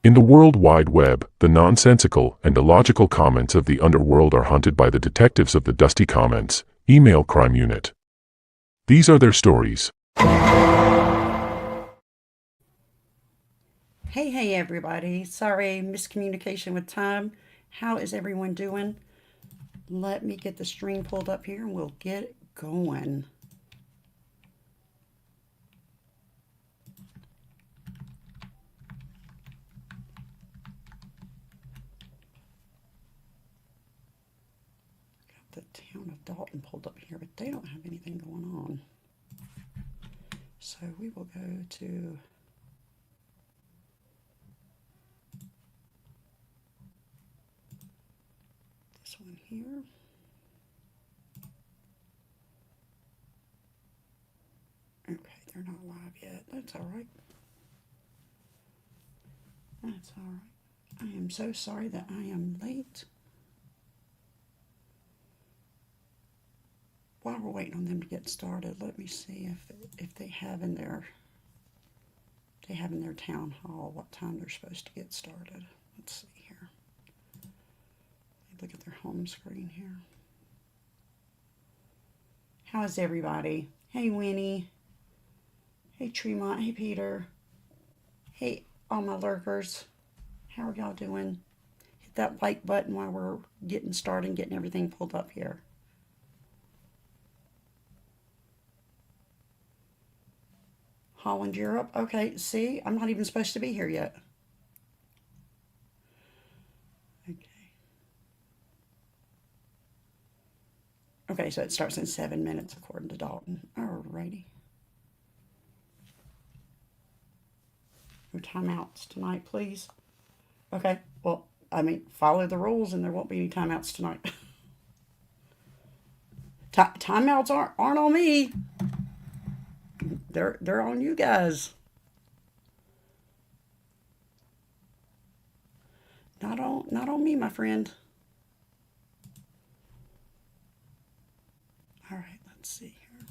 In the World Wide Web, the nonsensical and illogical comments of the underworld are hunted by the detectives of the Dusty Comments email crime unit. These are their stories. Hey everybody. Sorry, miscommunication with time. How is everyone doing? Let me get the stream pulled up here and we'll get going. Got the town of Dolton pulled up here, but they don't have anything going on. So we will go to this one here. Okay, they're not live yet. That's all right. That's all right. I am so sorry that I am late. While we're waiting on them to get started, let me see if they have in their town hall what time they're supposed to get started. Let's see here. Look at their home screen here. How is everybody? Hey Winnie. Hey Tremont. Hey Peter. Hey all my lurkers. How are y'all doing? Hit that like button while we're getting started, getting everything pulled up here. Holland, Europe. Okay, see, I'm not even supposed to be here yet. Okay, so it starts in 7 minutes according to Dolton. Alrighty. No timeouts tonight, please. Okay, well, I mean, follow the rules and there won't be any timeouts tonight. Timeouts aren't on me. They're on you guys. Not on me, my friend. All right, let's see here.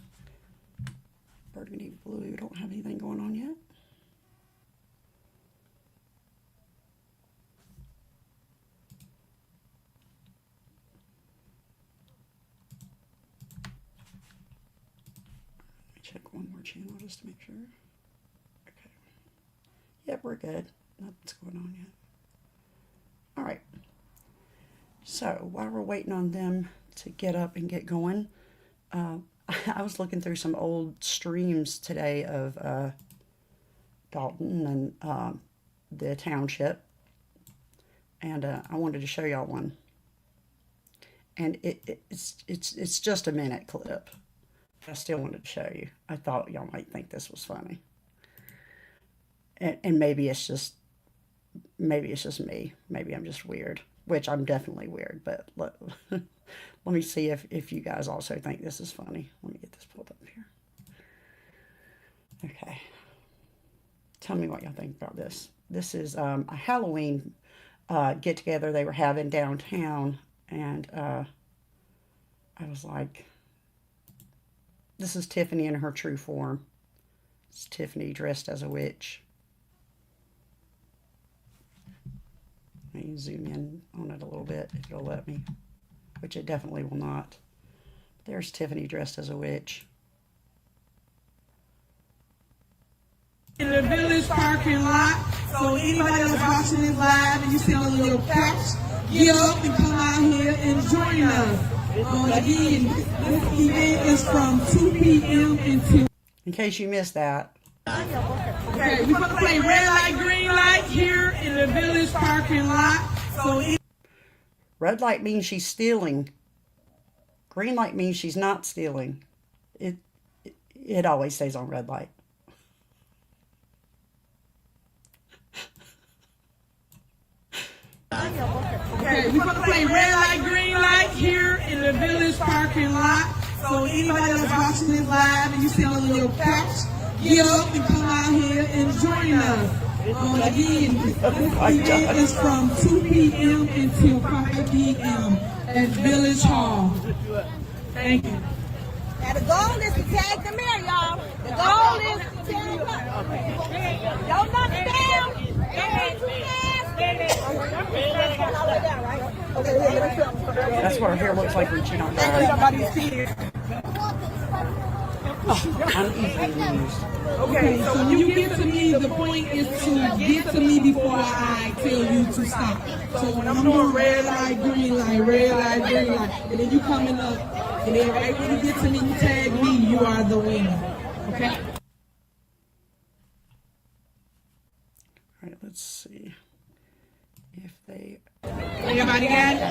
Burgundy blue, don't have anything going on yet. Check one more channel just to make sure. Okay. Yep, we're good. Nothing's going on yet. All right. So while we're waiting on them to get up and get going, I was looking through some old streams today of Dolton and the township, and I wanted to show y'all one. And it's just a minute clip. I still wanted to show you. I thought y'all might think this was funny. And maybe it's just me. Maybe I'm just weird, which I'm definitely weird, but let me see if you guys also think this is funny. Let me get this pulled up here. Okay. Tell me what y'all think about this. This is a Halloween get-together they were having downtown, and I was like, this is Tiffany in her true form. It's Tiffany dressed as a witch. Let me zoom in on it a little bit if it'll let me, which it definitely will not. There's Tiffany dressed as a witch. In the village parking lot, so anybody that's watching this live and you sit on a little couch, get up and come out here and join us. Again, this event is from 2 p.m. until... In case you missed that. Okay, we're going to play red light, green light here in the village parking lot. So red light means she's stealing. Green light means she's not stealing. It always stays on red light. Okay, we're going to play red light, green light here in the village parking lot. So anybody that's watching this live and you sit on a little couch, get up and come out here and join us. Again, this event is from 2 p.m. until 5 p.m. at Village Hall. Thank you. Now the goal is to tag the mayor, y'all. The goal is to tag them up. Don't knock it down. Don't hit too fast. That's what her hair looks like when she don't dye. I'm easily amused. Okay, so when you get to me, the point is to get to me before I tell you to stop. So when I'm doing red light, green light, red light, green light, and then you coming up, and then right when you get to me, you tag me, you are the winner. Okay? All right, let's see if they... Everybody got it?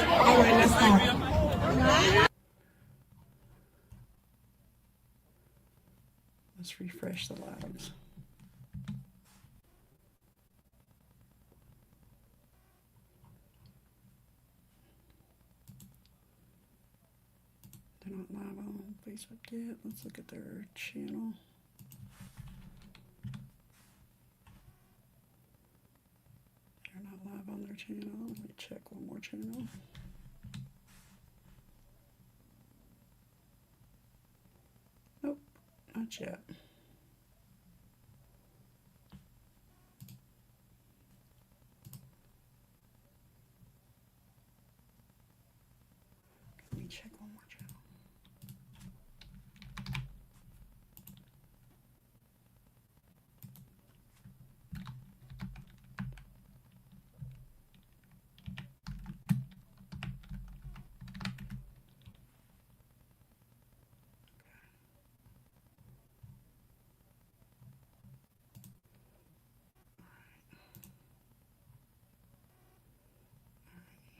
All right, let's start. Let's refresh the lives. They're not live on Facebook yet. Let's look at their channel. They're not live on their channel. Let me check one more channel. Nope, not yet. Let me check one more channel.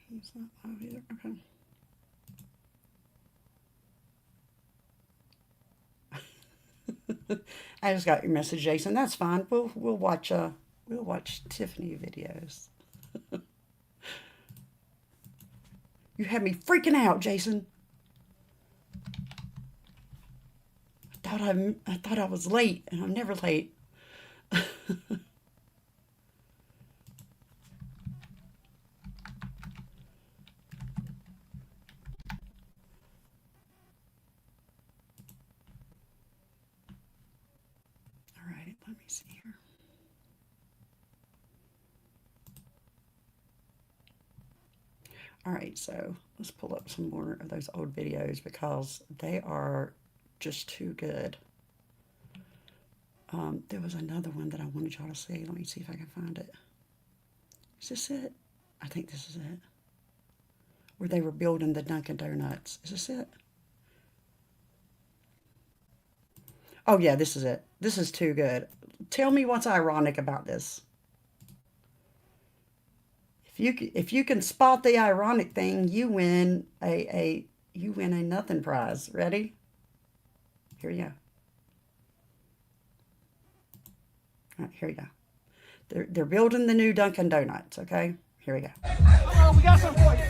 He's not live either. Okay. I just got your message, Jason. That's fine. We'll watch Tiffany videos. You had me freaking out, Jason. I thought I was late, and I'm never late. Let me see here. All right, so let's pull up some more of those old videos because they are just too good. There was another one that I wanted y'all to see. Let me see if I can find it. Is this it? I think this is it. Where they were building the Dunkin' Donuts. Is this it? Oh yeah, this is it. This is too good. Tell me what's ironic about this. If you can spot the ironic thing, you win a nothing prize. Ready? Here you go. All right, here you go. They're building the new Dunkin' Donuts. Okay, here we go. We got some for you.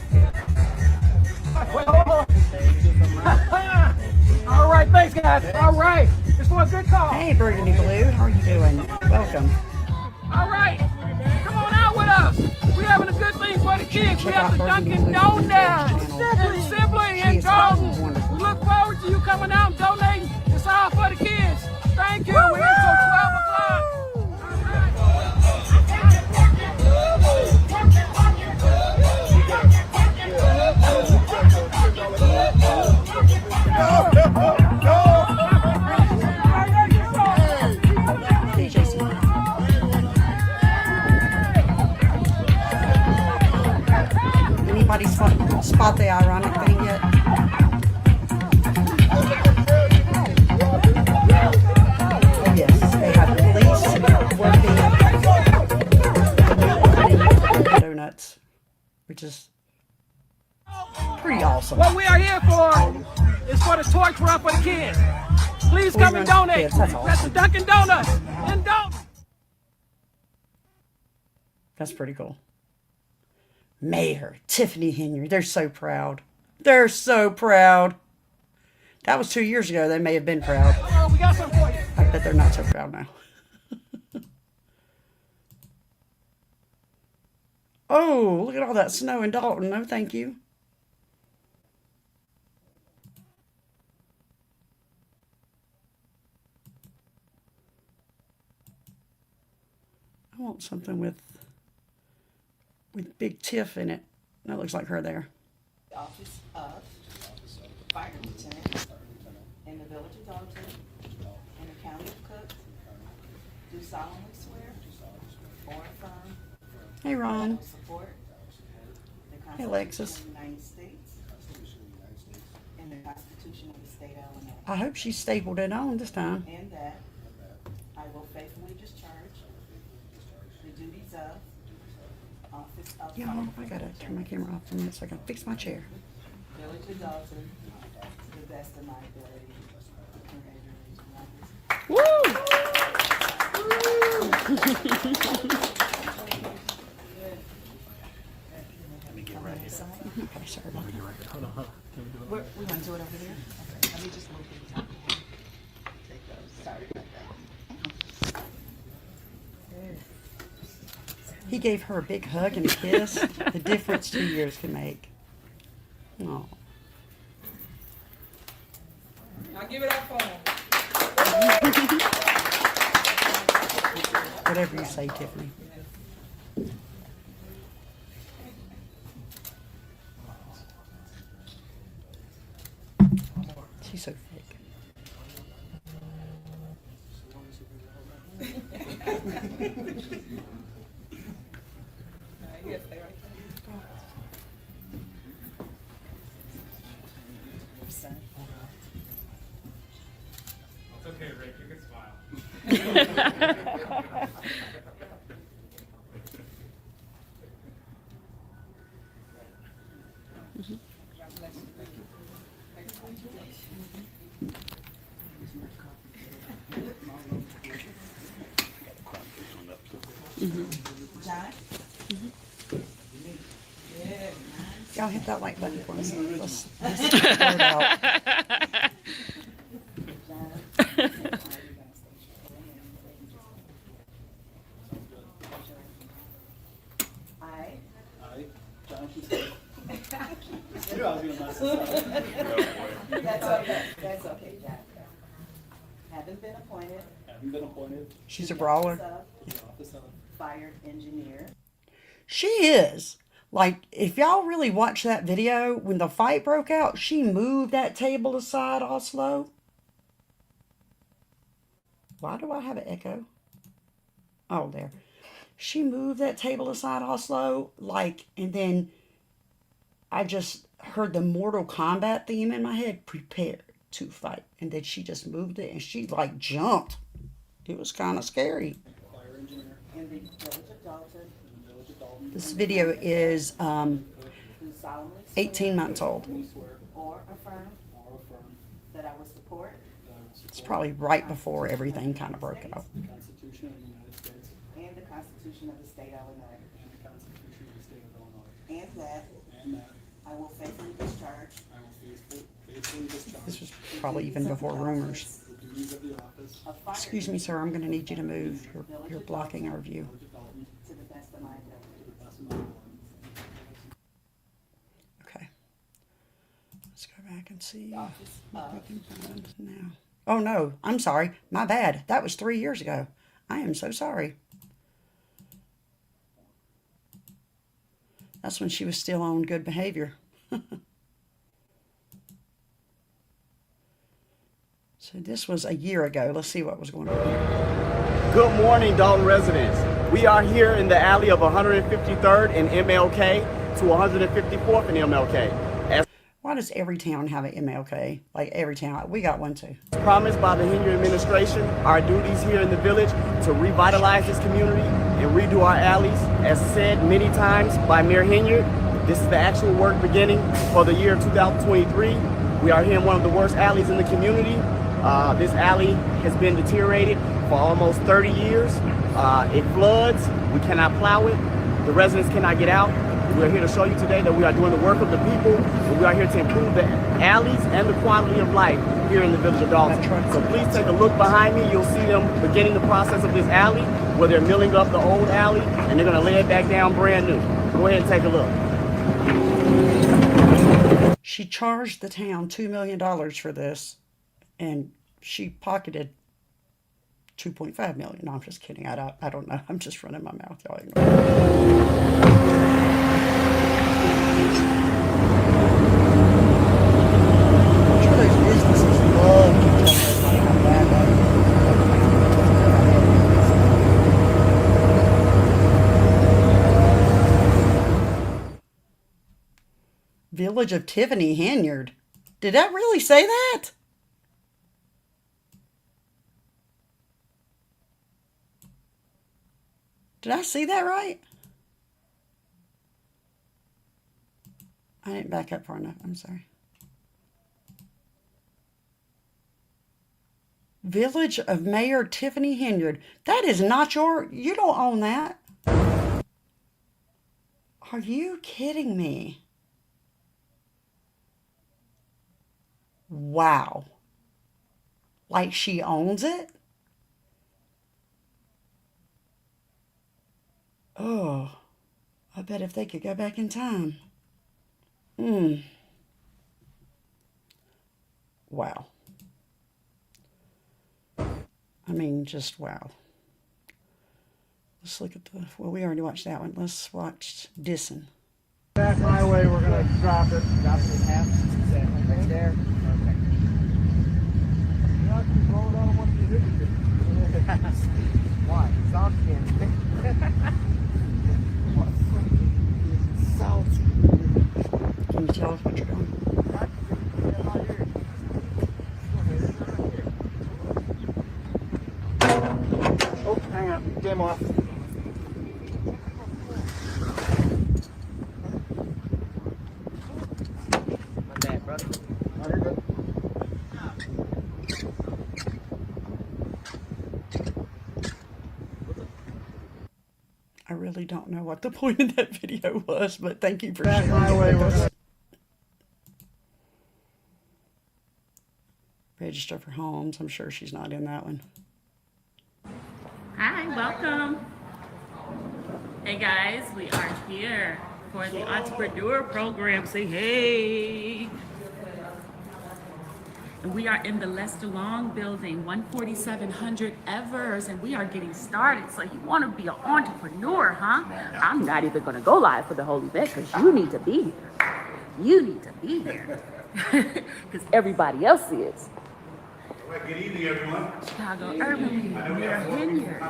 All right, thanks, guys. All right, it's for a good call. Hey, Burgundy Blue, how are you doing? Welcome. All right, come on out with us. We're having a good thing for the kids. We have the Dunkin' Donuts, Simply and Dolton. We look forward to you coming out and donating. It's all for the kids. Thank you. We're here till 12 o'clock. Hey, Jason. Anybody spot the ironic thing yet? Oh yes, they have police working donuts, which is pretty awesome. What we are here for is for the torch run for the kids. Please come and donate. That's awesome. That's the Dunkin' Donuts in Dolton. That's pretty cool. Mayor Tiffany Henry, they're so proud. They're so proud. That was 2 years ago. They may have been proud. We got some for you. I bet they're not so proud now. Oh, look at all that snow in Dolton. No, thank you. I want something with with big tiff in it. That looks like her there. Office of Fire Lieutenant in the Village of Dolton in the County of Cook, do solemnly swear or affirm Hey, that I Ron. will support the Hey, Constitution Alexis. of the United States and the Constitution of the State of Illinois, I hope she stapled it on this time. and that I will faithfully discharge the duties of Office of Y'all, Fire I gotta turn my camera off for a minute so I can fix my chair. Village of Dolton to the best of my ability. Congratulations. Woo! Okay, sorry about that. We want to do it over there? Okay, let me just move these out. Take those. Sorry about that. He gave her a big hug and a kiss. The difference 2 years can make. Oh. Now give it up for him. Whatever you say, Tiffany. She's so fake. Yes, stay right there. It's okay, Rick. You can smile. John? Y'all hit that like button for me. Let's get it out. I, John, you know I was gonna mess this up. that's okay, Jack. Haven't been appointed Haven't been appointed She's a brawler. of to the office of fire engineer She is. Like, if y'all really watch that video, when the fight broke out, she moved that table aside all slow. Why do I have an echo? Oh, there. She moved that table aside all slow, like, and then I just heard the Mortal Kombat theme in my head, prepare to fight. And then she just moved it, and she, like, jumped. It was kind of scary. fire engineer in the Village of Dolton, in the Village of Dalton. This video is do solemnly swear 18 months old. We swear or affirm or affirm that I will support that I will It's support probably right before everything kind of broke out. the Constitution of the United States and the Constitution of the State of Illinois, and the Constitution of the State of Illinois, and that and that I will faithfully discharge I will faithfully discharge This was probably even before rumors. the duties of the office of fire Excuse me, sir, I'm going to need you to move. You're blocking our view. of Dalton to the best of my ability. to the best of my ability. Okay. Let's go back and see Office what we of can find now. Oh, no, I'm sorry. My bad. That was 3 years ago. I am so sorry. That's when she was still on good behavior. So this was a year ago. Let's see what was going on here. Good morning, Dolton residents. We are here in the alley of 153rd and MLK to 154th and MLK. As Why does every town have an MLK? Like every town. We got one too. promised by the Henry administration, our duties here in the village to revitalize this community and redo our alleys. As said many times by Mayor Henyard, this is the actual work beginning for the year 2023. We are here in one of the worst alleys in the community. This alley has been deteriorated for almost 30 years. It floods, we cannot plow it, the residents cannot get out. We're here to show you today that we are doing the work of the people, and we are here to improve the alleys and the quality of life here in the village of Dolton. So please take a look behind me. You'll see them beginning the process of this alley, where they're milling up the old alley, and they're gonna lay it back down brand new. Go ahead and take a look. She charged the town $2 million for this, and she pocketed $2.5 million. No, I'm just kidding. I don't know. I'm just running my mouth. Y'all ignore me. Village of Tiffany Hanyard. Did that really say that? Did I see that right? I didn't back up far enough. I'm sorry. Village of Mayor Tiffany Hanyard. That is not you don't own that. Are you kidding me? Wow. Like she owns it? Oh, I bet if they could go back in time. Wow. I mean, just wow. Let's look at well, we already watched that one. Let's watch Disson. Back my way, we're going to drop it. Drop it in half. Exactly. Right there. Okay. You have to roll it on one of the Why? Soft skin. Salty. Can you tell us what you're doing? Oh, hang on. Game off. My bad, brother. Oh, you're good. I really don't know what the point of that video was, but thank you for sharing it with us. Register for homes. I'm sure she's not in that one. Hi, welcome. Hey guys, we are here for the entrepreneur program. Say hey. And we are in the Lester Long building, 14700 Evers, and we are getting started. So you want to be an entrepreneur, huh? I'm not even going to go live for the whole event because you need to be here. You need to be here because everybody else is. Good evening, everyone. Chicago Urban Mayor Hanyard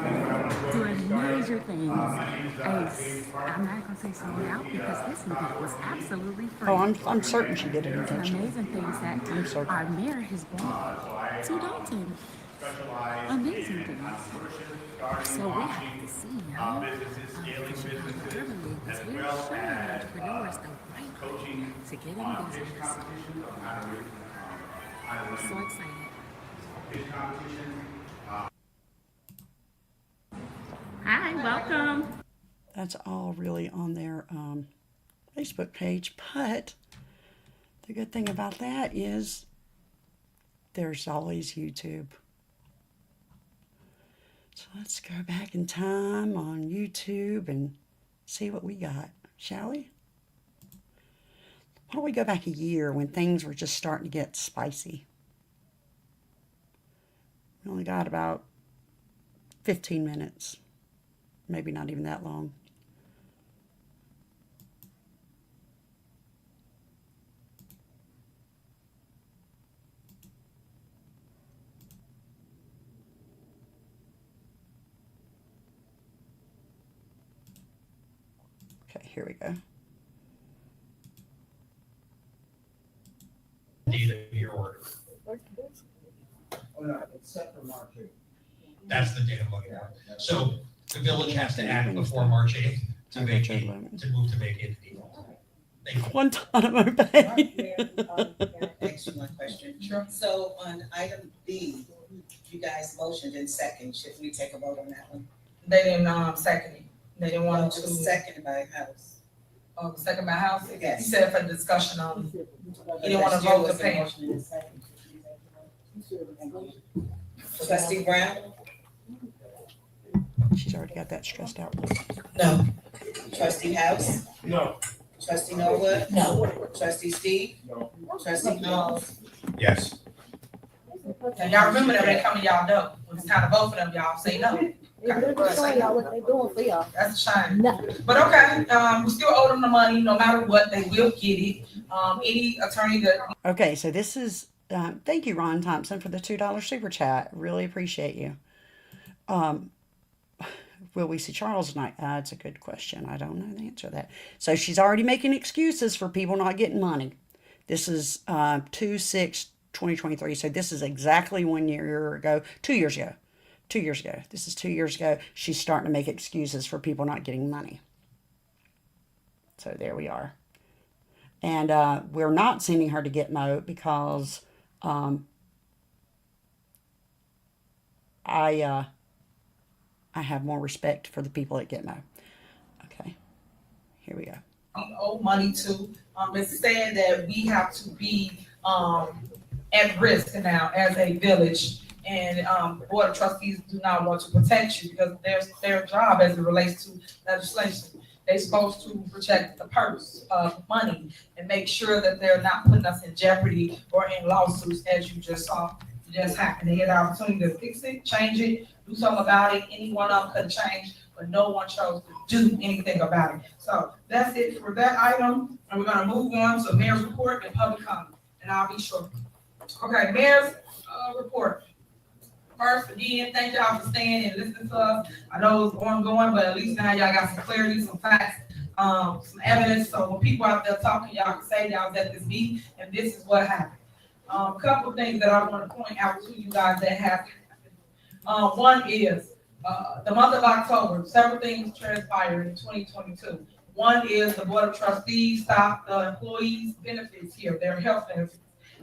doing major things. I'm not going to say sold out because this event was absolutely free. Oh, I'm certain she did it intentionally. Amazing things that our mayor has brought to Dolton. Amazing things. So we have to see, huh? Chicago Urban League, because we're showing entrepreneurs the right way to get in business. I'm so excited. Hi, welcome. That's all really on their Facebook page, but the good thing about that is there's always YouTube. So let's go back in time on YouTube and see what we got, shall we? Why don't we go back a year when things were just starting to get spicy? We only got about 15 minutes. Maybe not even that long. Okay, here we go. Date of your order. Oh, no, except for March 8th. That's the date I'm looking at. So the village has to act before March 8th to vacate, to move to vacate the default. Thank you. Guantanamo Bay. Thanks for my question. Sure. So on item B, you guys motioned in second. Should we take a vote on that one? They didn't second it. They didn't want It to. was seconded by House. Oh, second by House? Yes. You said for discussion on, you didn't want to vote to pay. Trustee Brown? She's already got that stressed out. No. Trustee House? No. Trustee Norwood? No. Trustee Steve? No. Trustee Knowles? Yes. Now y'all remember that when they come to y'all no. When it's time to vote for them, y'all say no. They're just showing y'all what they're doing for y'all. That's a shame. No. But okay, we still owe them the money, no matter what, they will get it. Any attorney that. Okay, so this is, thank you, Ron Thompson, for the $2 super chat. Really appreciate you. will we see Charles tonight? It's a good question. I don't know the answer to that. So she's already making excuses for people not getting money. This is 2/6/2023. So this is exactly 1 year ago, 2 years ago. 2 years ago. This is 2 years ago. She's starting to make excuses for people not getting money. So there we are. And we're not sending her to Gitmo because I have more respect for the people at Gitmo. Okay, here we go. Owe money to. It's saying that we have to be at risk now as a village, and the Board of Trustees do not want to protect you because their job as it relates to legislation. They're supposed to protect the purse of money and make sure that they're not putting us in jeopardy or in lawsuits, as you just saw just happen. They had the opportunity to fix it, change it, do something about it. Any one of them could have changed, but no one chose to do anything about it. So that's it for that item. And we're gonna move on to mayor's report and public comment, and I'll be short. Okay, mayor's report. First, again, thank y'all for staying and listening to us. I know it's ongoing, but at least now y'all got some clarity, some facts, some evidence. So when people out there talking, y'all can say y'all was at this meeting and this is what happened. A couple of things that I want to point out to you guys that have happened. One is the month of October, several things transpired in 2022. One is the Board of Trustees stopped the employees' benefits here, their health benefits.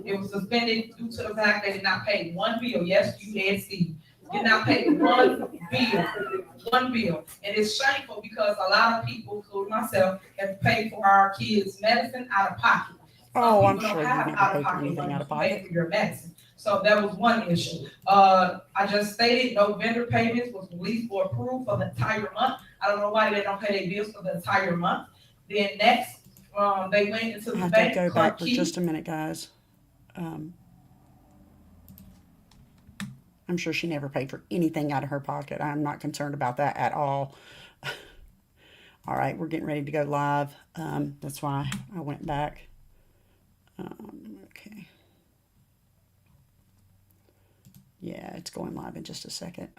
It was suspended due to the fact they did not pay one bill. Yes, you did see. Did not pay one bill. And it's shameful because a lot of people, including myself, have paid for our kids' medicine out of pocket. Oh, I'm sure you never paid for anything out of pocket. For your medicine. So that was one issue. I just stated no vendor payments was released or approved for the entire month. I don't know why they don't pay their bills for the entire month. Then next, they went into the bank. I have to go back for just a minute, guys. I'm sure she never paid for anything out of her pocket. I'm not concerned about that at all. All right, we're getting ready to go live. That's why I went back. Okay. Yeah, it's going live in just a second.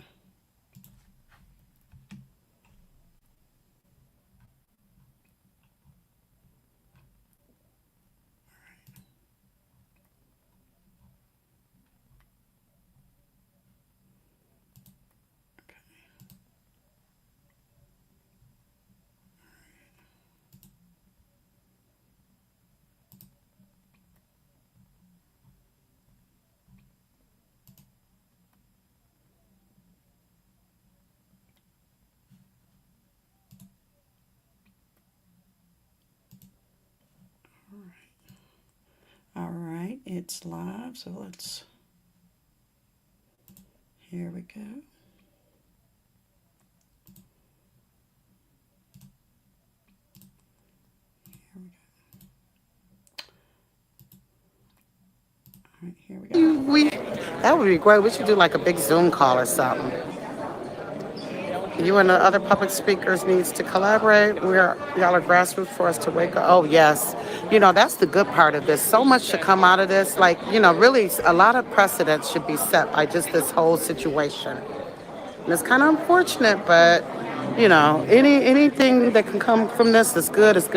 All right, it's live, so let's, here we go. All right, here we go. That would be great. We should do like a big Zoom call or something. You and the other public speakers needs to collaborate. Y'all are grassroots for us to wake up. Oh, yes. You know, that's the good part of this. So much should come out of this. Like, you know, really a lot of precedents should be set by just this whole situation. And it's kind of unfortunate, but, you know, anything that can come from this is good. It's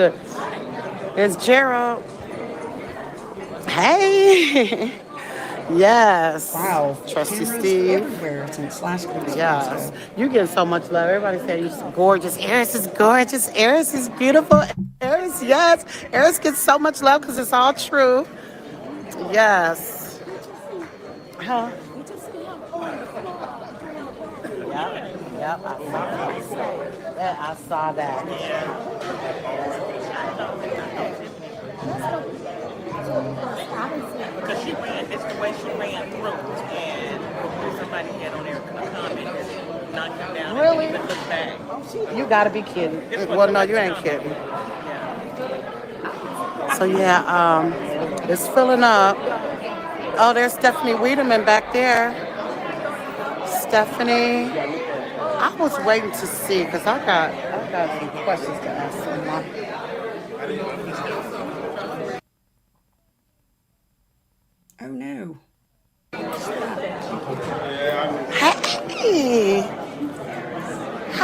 Gerald. Hey. Yes. Wow. Trusty Steve. Everywhere since last week. Yes. You get so much love. Everybody say you're gorgeous. Eris is gorgeous. Eris is beautiful. Eris, yes. Eris gets so much love because it's all true. Yes. Huh? Yep. I saw that. Because she ran, it's the way she ran through, and somebody had on there comment and knocked him down. Really? And didn't look back. You gotta be kidding. Well, no, you ain't kidding. So yeah, it's filling up. Oh, there's Stephanie Wiedemann back there. Stephanie, I was waiting to see because I got some questions to ask someone. Oh no. Hey!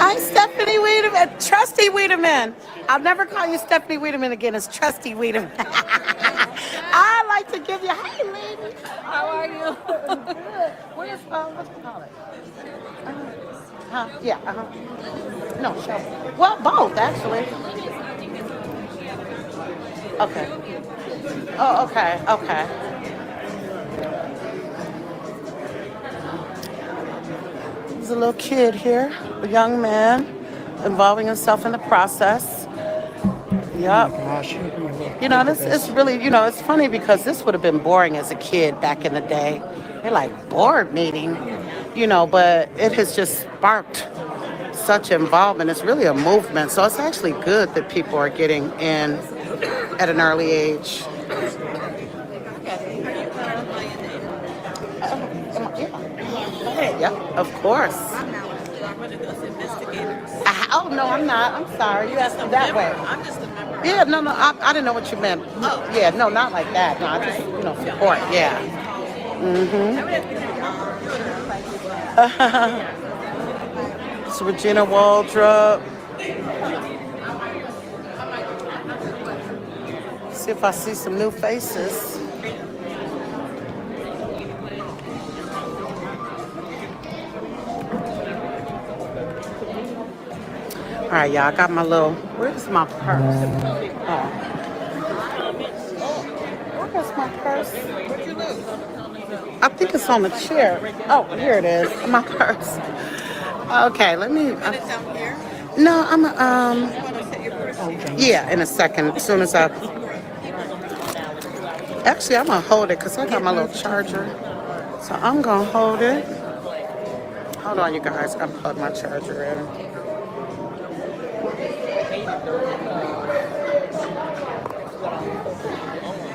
Hi, Stephanie Wiedemann. Trusty Wiedemann. I'll never call you Stephanie Wiedemann again. It's Trusty Wiedemann. I like to give you, hey, lady. How are you? Good. Where's, what do you call it? Yeah, No, show. Well, both, actually. Okay. Oh, okay, okay. There's a little kid here, a young man, involving himself in the process. Yep. Oh my gosh, you know, this is really, you know, it's funny because this would have been boring as a kid back in the day. They're like, board meeting, you know, but it has just sparked such involvement. It's really a movement. So it's actually good that people are getting in at an early age. Yeah, of course. Oh, no, I'm not. I'm sorry. You asked me that way. I'm just a member. Yeah, no, I didn't know what you meant. Oh. Yeah, no, not like that. No, I just, you know, support. Yeah. It's Regina Waldrop. See if I see some new faces. All right, y'all, I got my little, where's my purse? Oh. Where's my purse? What'd you lose? I think it's on the chair. Oh, here it is, my purse. Okay, let me. No, I'm, yeah, in a second, as soon as I. Actually, I'm gonna hold it because I got my little charger. So I'm gonna hold it. Hold on, you guys, I'm plug my charger in.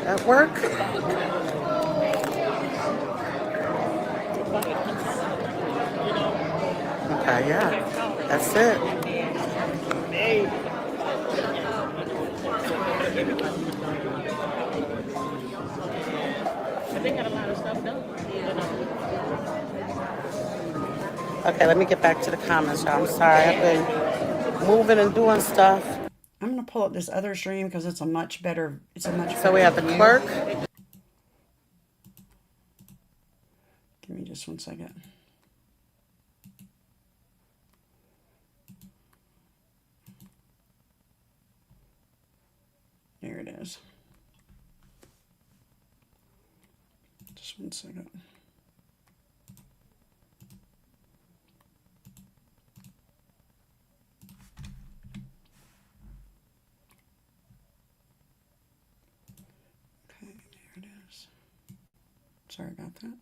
That work? Okay, yeah, that's it. Okay, let me get back to the comments, y'all. I'm sorry, I've been moving and doing stuff. I'm gonna pull up this other stream because it's a much better. So we have the clerk. Give me just 1 second. There it is. Just 1 second. Okay, there it is. Sorry about that.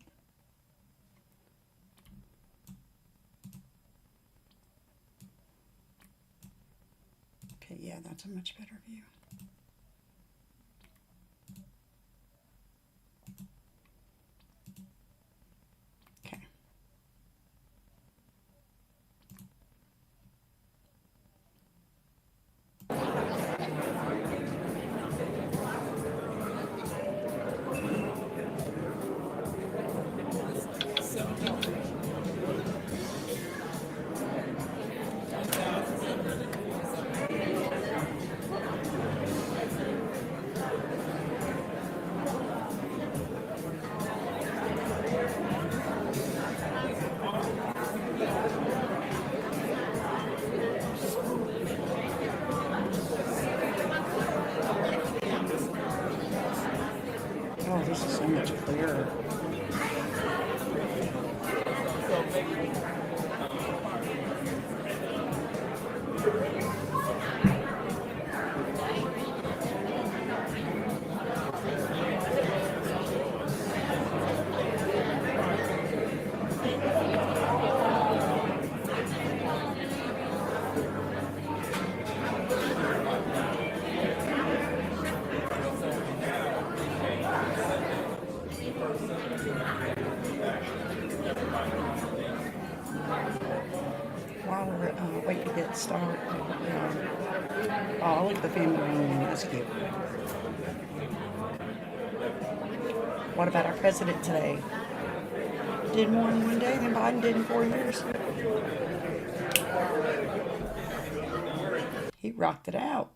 Okay, yeah, that's a much better view. Okay. Oh, this is so much clearer. While we're waiting to get started, oh, look at the family reunion. That's cute. What about our president today? Did more in one day than Biden did in 4 years. rocked it out.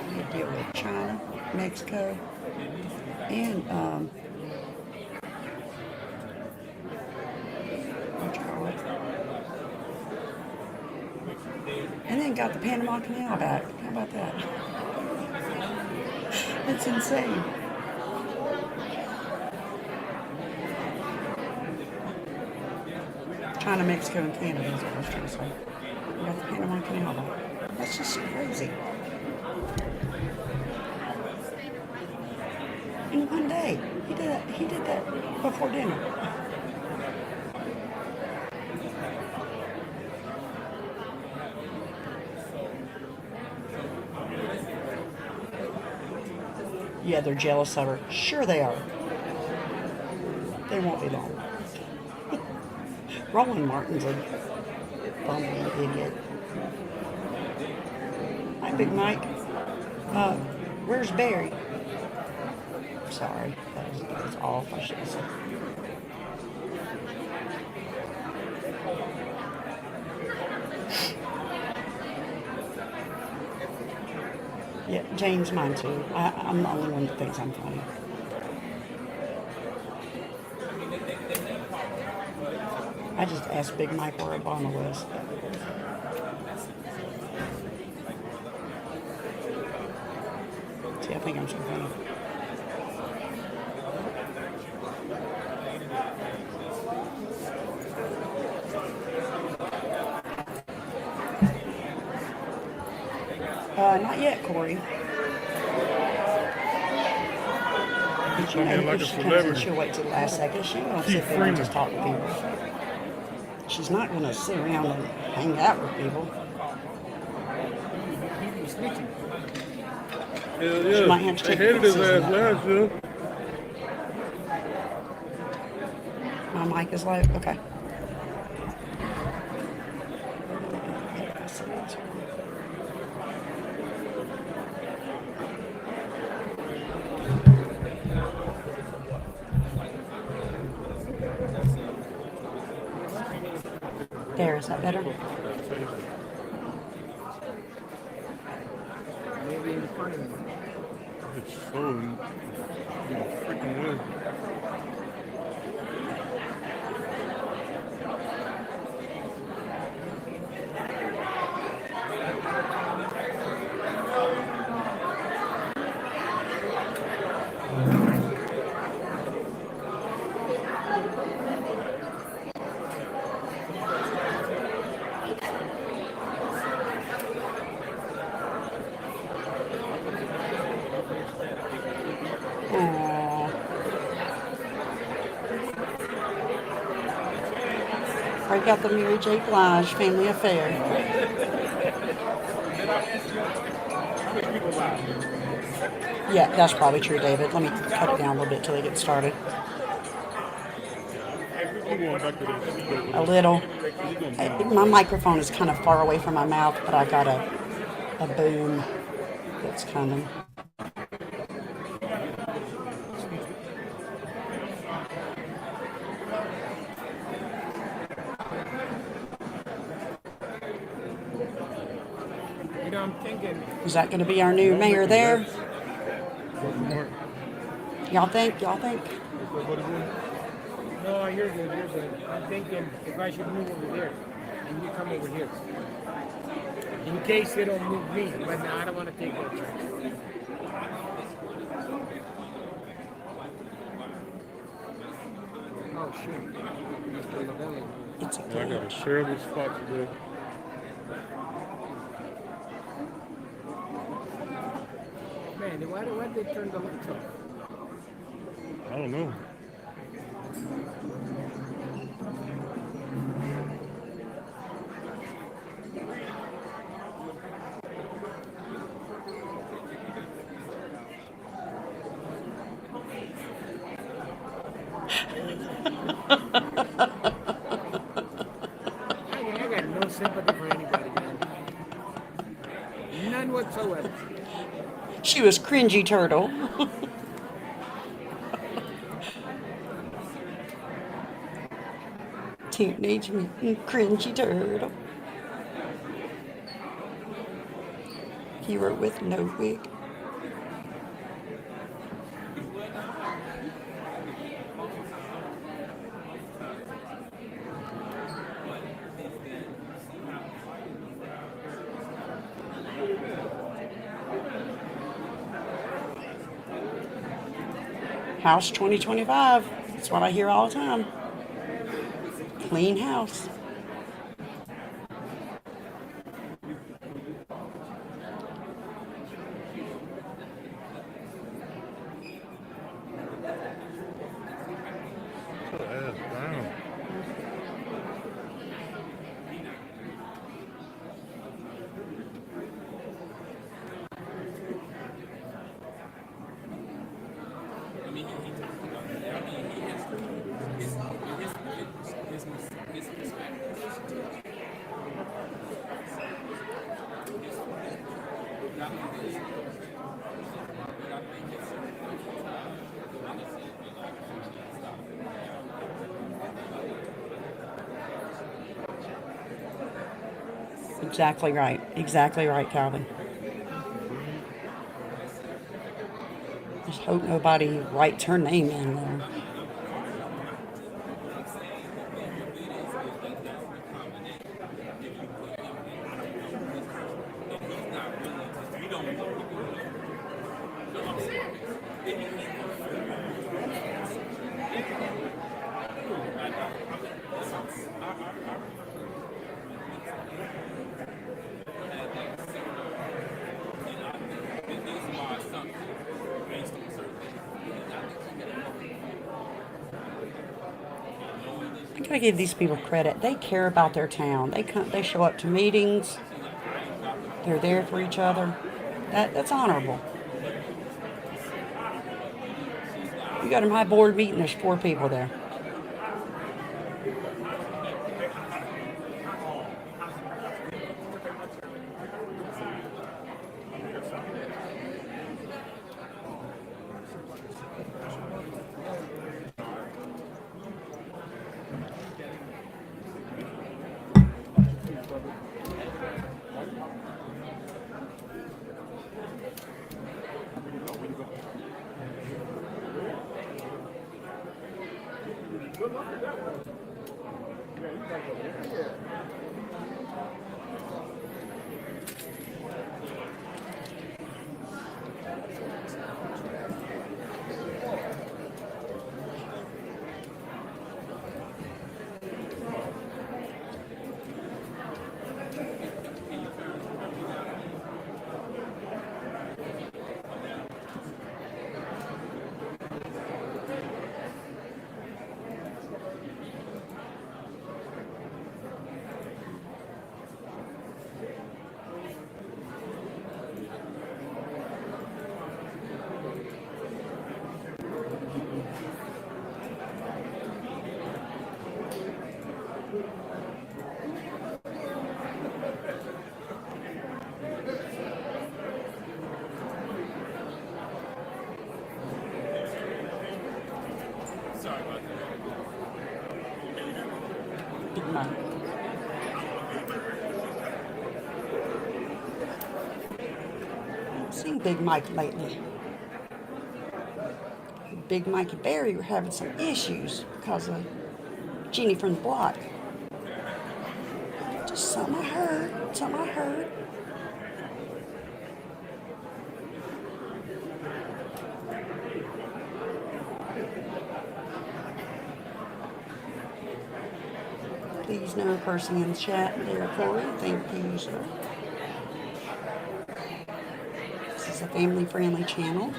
We deal with China, Mexico, and what you call it? And then got the Panama Canal back. How about that? It's insane. China, Mexico, and Canada is what I was trying to say. We got the Panama Canal back. That's just crazy. In one day. He did that before dinner. Yeah, they're jealous of her. Sure they are. They won't be long. Roland Martin's a bumbling idiot. Hi, Big Mike. Where's Barry? Sorry, that was off. I should have said. Yeah, Jane's mine too. I'm the only one that thinks I'm funny. I just asked Big Mike where Obama was. See, I think I'm so funny. Not yet, Corey. But you know, if she comes in, she'll wait till the last second. She won't sit there and just talk to people. She's not going to sit around and hang out with people. Yeah, she might have to take hated his pictures ass last year. My mic is low. Okay. There, is that better? Maybe in front of me. It's so freaking weird. I got the Mary J. Blige family affair. Yeah, that's probably true, David. Let me cut it down a little bit till they get started. A little. My microphone is kind of far away from my mouth, but I got a boom that's coming. Is that going to be our new mayor there? Y'all think? Y'all think? No, you're good, you're good. I'm thinking if I should move over there and you come over here. In case they don't move me, but no, I don't want to take that chance. Oh, shit. It's I got a terrible spot today. Man, why did they turn the lights off? I don't know. She was cringy turtle. Teenage Mutant Cringy Turtle. Hero with no wig. House 2025. That's what I hear all the time. Clean house. Put her ass down. Exactly right. Exactly right, Calvin. Just hope nobody writes her name in there. I gotta give these people credit. They care about their town. They show up to meetings. They're there for each other. That's honorable. You got a my board meeting. There's 4 people there. Seen Big Mike lately. Big Mike and Barry were having some issues because of Jeannie from the block. Just something I heard. Something I heard. Please no person in the chat there, Corey. Thank you, sir. This is a family-friendly channel.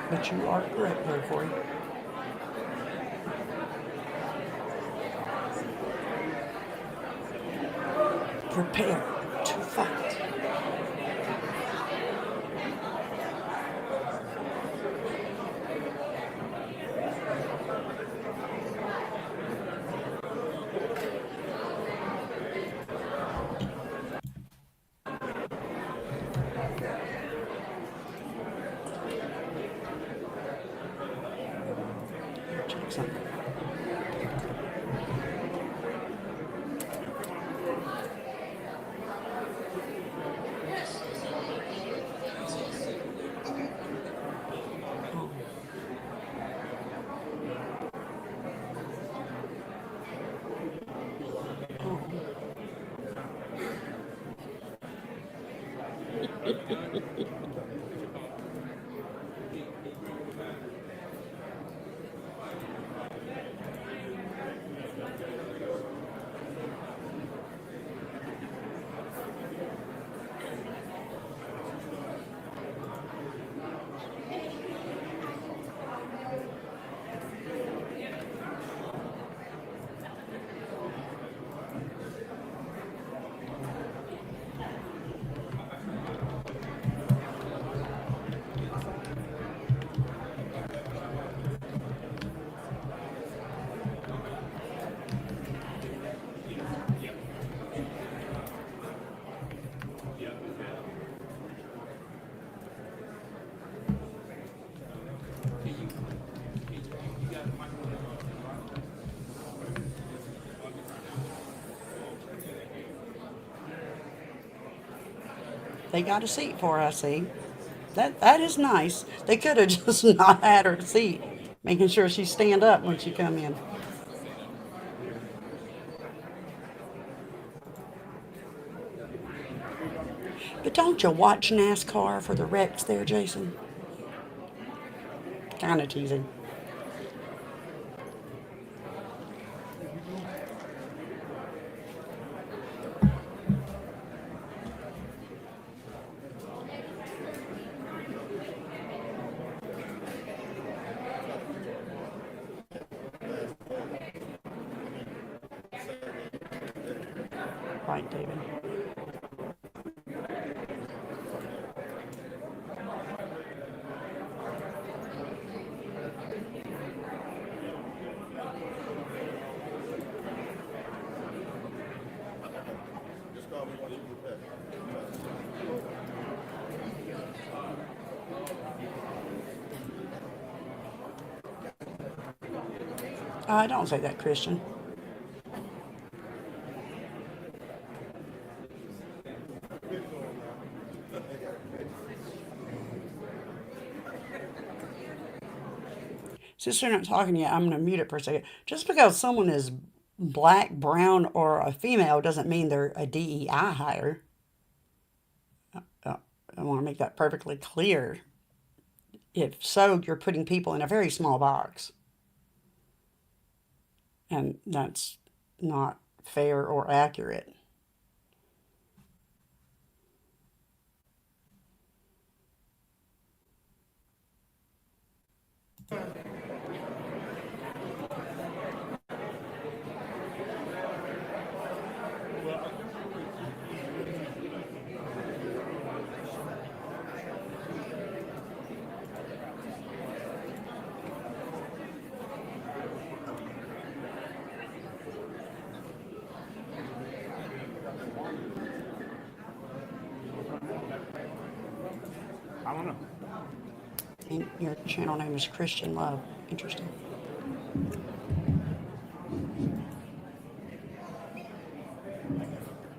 But you are correct there, Corey. Prepare to fight. They got a seat for us, see? That is nice. They could have just not had her seat, making sure she stand up when she come in. But don't you watch NASCAR for the wrecks there, Jason? Kind of teasing. Right, David. Don't say that, Christian. Since they're not talking yet, I'm going to mute it for a second. Just because someone is black, brown, or a female doesn't mean they're a DEI hire. I want to make that perfectly clear. If so, you're putting people in a very small box. And that's not fair or accurate. I don't know. And your channel name is Christian Love. Interesting.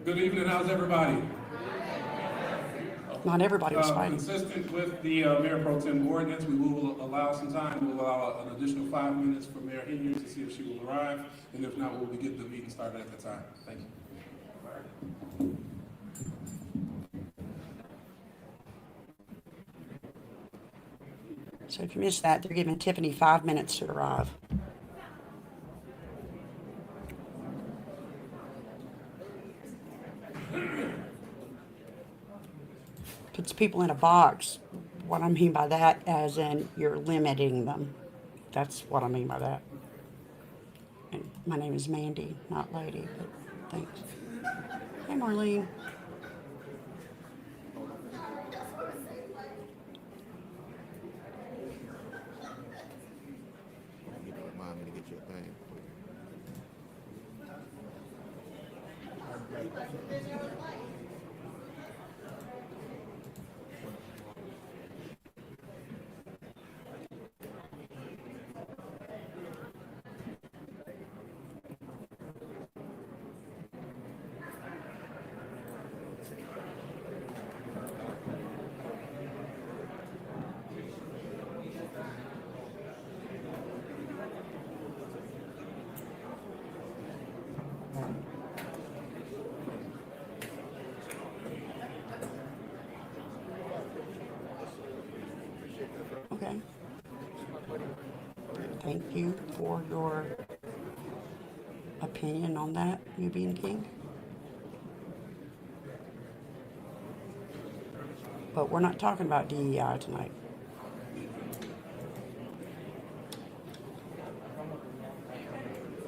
Good evening. How's everybody? Not everybody was fighting. Consistent with the Mayor Pro Tem ordinance, we will allow some time. We'll allow an additional 5 minutes for Mayor Henry to see if she will arrive, and if not, we'll get the meeting started at that time. Thank you. So if you missed that, they're giving Tiffany 5 minutes to arrive. Puts people in a box. What I mean by that, as in you're limiting them. That's what I mean by that. And my name is Mandy, not Lady, but thanks. Hey, Marlene. Remind me to get your thing. thank you for your opinion on that, Nubian King. But we're not talking about DEI tonight.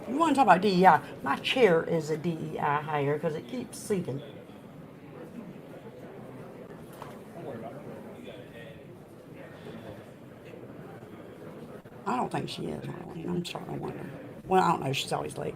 You want to talk about DEI? My chair is a DEI hire because it keeps sinking. I don't think she is, Marlene. I'm starting to wonder. Well, I don't know. She's always late.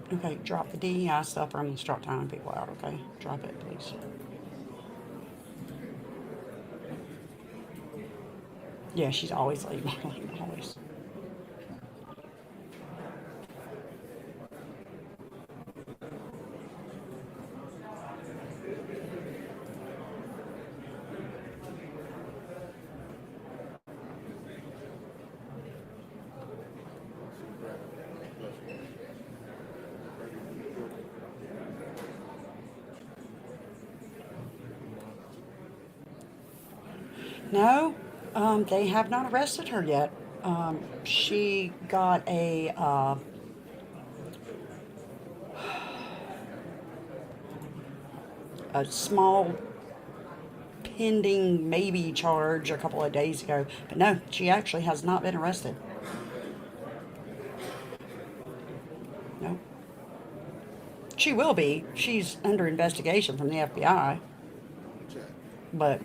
Okay, drop the DEI stuff or I'm going to start timing people out, okay? Drop it, please. Yeah, she's always late, Marlene, always. No, they have not arrested her yet. She got a small pending maybe charge a couple of days ago. But no, she actually has not been arrested. No. She will be. She's under investigation from the FBI. But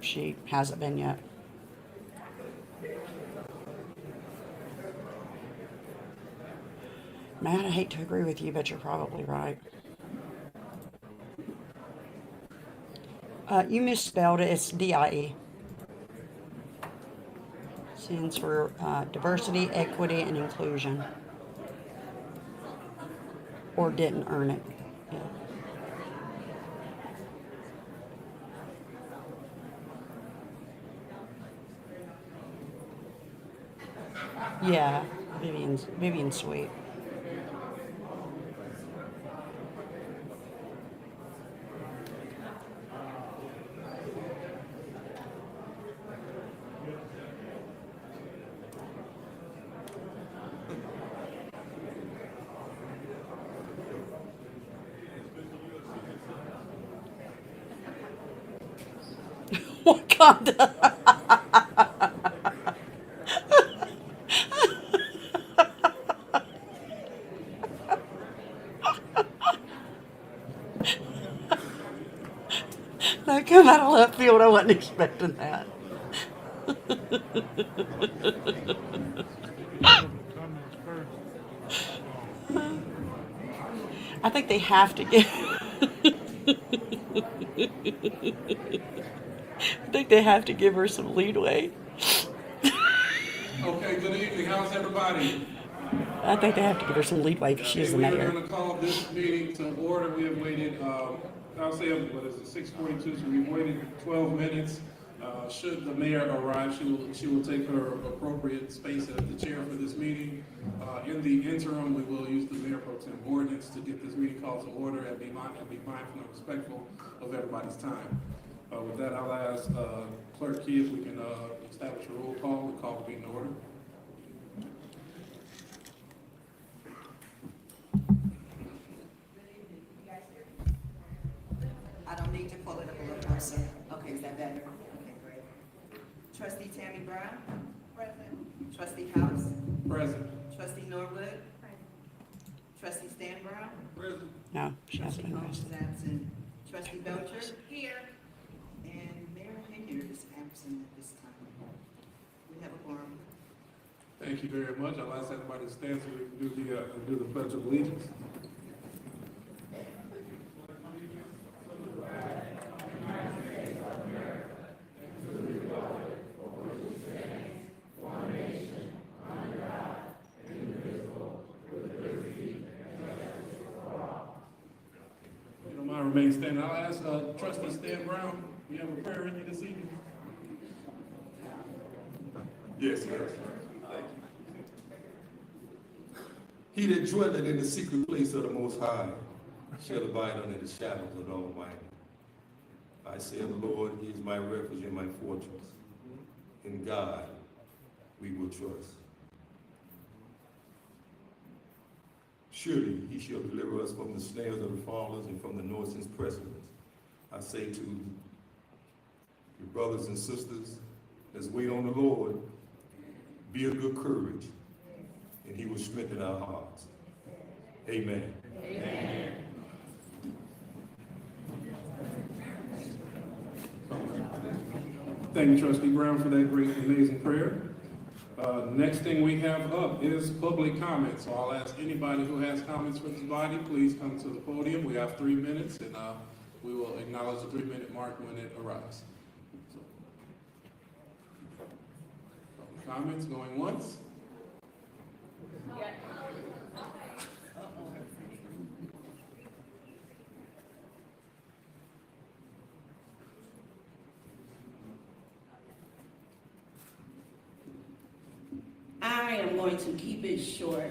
she hasn't been yet. Matt, I hate to agree with you, but you're probably right. You misspelled it. It's DIE. Stands for Diversity, Equity, and Inclusion. Or didn't earn it. Yeah, Vivian's sweet. Wakanda. That came out of left field. I wasn't expecting that. I think they have to give. I think they have to give her some leeway. Okay, good evening. How's everybody? I think they have to give her some leeway because she is the We're mayor. going to call this meeting to order. We have waited, I'll say, what is it, 6:42, so we've waited 12 minutes. Should the mayor arrive, she will take her appropriate space as the chair for this meeting. In the interim, we will use the Mayor Pro Tem ordinance to get this meeting called to order and be mindful and respectful of everybody's time. With that, I'll ask Clerk Key if we can establish a roll call and call the meeting to order. I don't need to pull it up a little closer. Okay, is that better? Okay, great. Trustee Tammy Brown? Present. Trustee House? Present. Trustee Norwood? Present. Trustee Stan Brown? Present. No, she hasn't been Trustee arrested. Combs is absent. Trustee Belcher? Here. And Mayor Henyard is absent at this time. We have a quorum. Thank you very much. I'll ask everybody to stand so we can do the Pledge of Allegiance. remain standing. I'll ask Trustee Stan Brown, we have a prayer in you this evening. Yes, sir. He that dwelleth in the secret place of the Most High shall abide under the shadows of the Almighty. I say of the Lord, He is my refuge and my fortress. In God we will trust. Surely He shall deliver us from the snares of the fowlers and from the noisome pestilence. I say to your brothers and sisters, let's wait on the Lord. Be of good courage, and He will strengthen our hearts. Amen. Amen. Thank you, Trustee Brown, for that great, amazing prayer. Next thing we have up is public comment. So I'll ask anybody who has comments for this body, please come to the podium. We have 3 minutes, and we will acknowledge the 3-minute mark when it arrives. So, public comments going once. I am going to keep it short.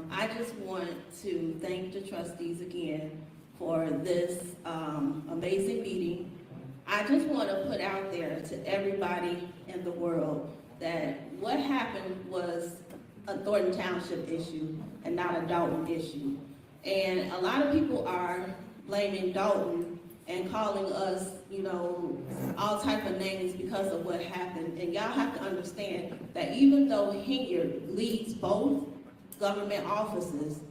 I just want to thank the trustees again for this amazing meeting. I just want to put out there to everybody in the world that what happened was a Thornton Township issue and not a Dolton issue. And a lot of people are blaming Dolton and calling us, you know, all type of names because of what happened. And y'all have to understand that even though Hinyard leads both government offices,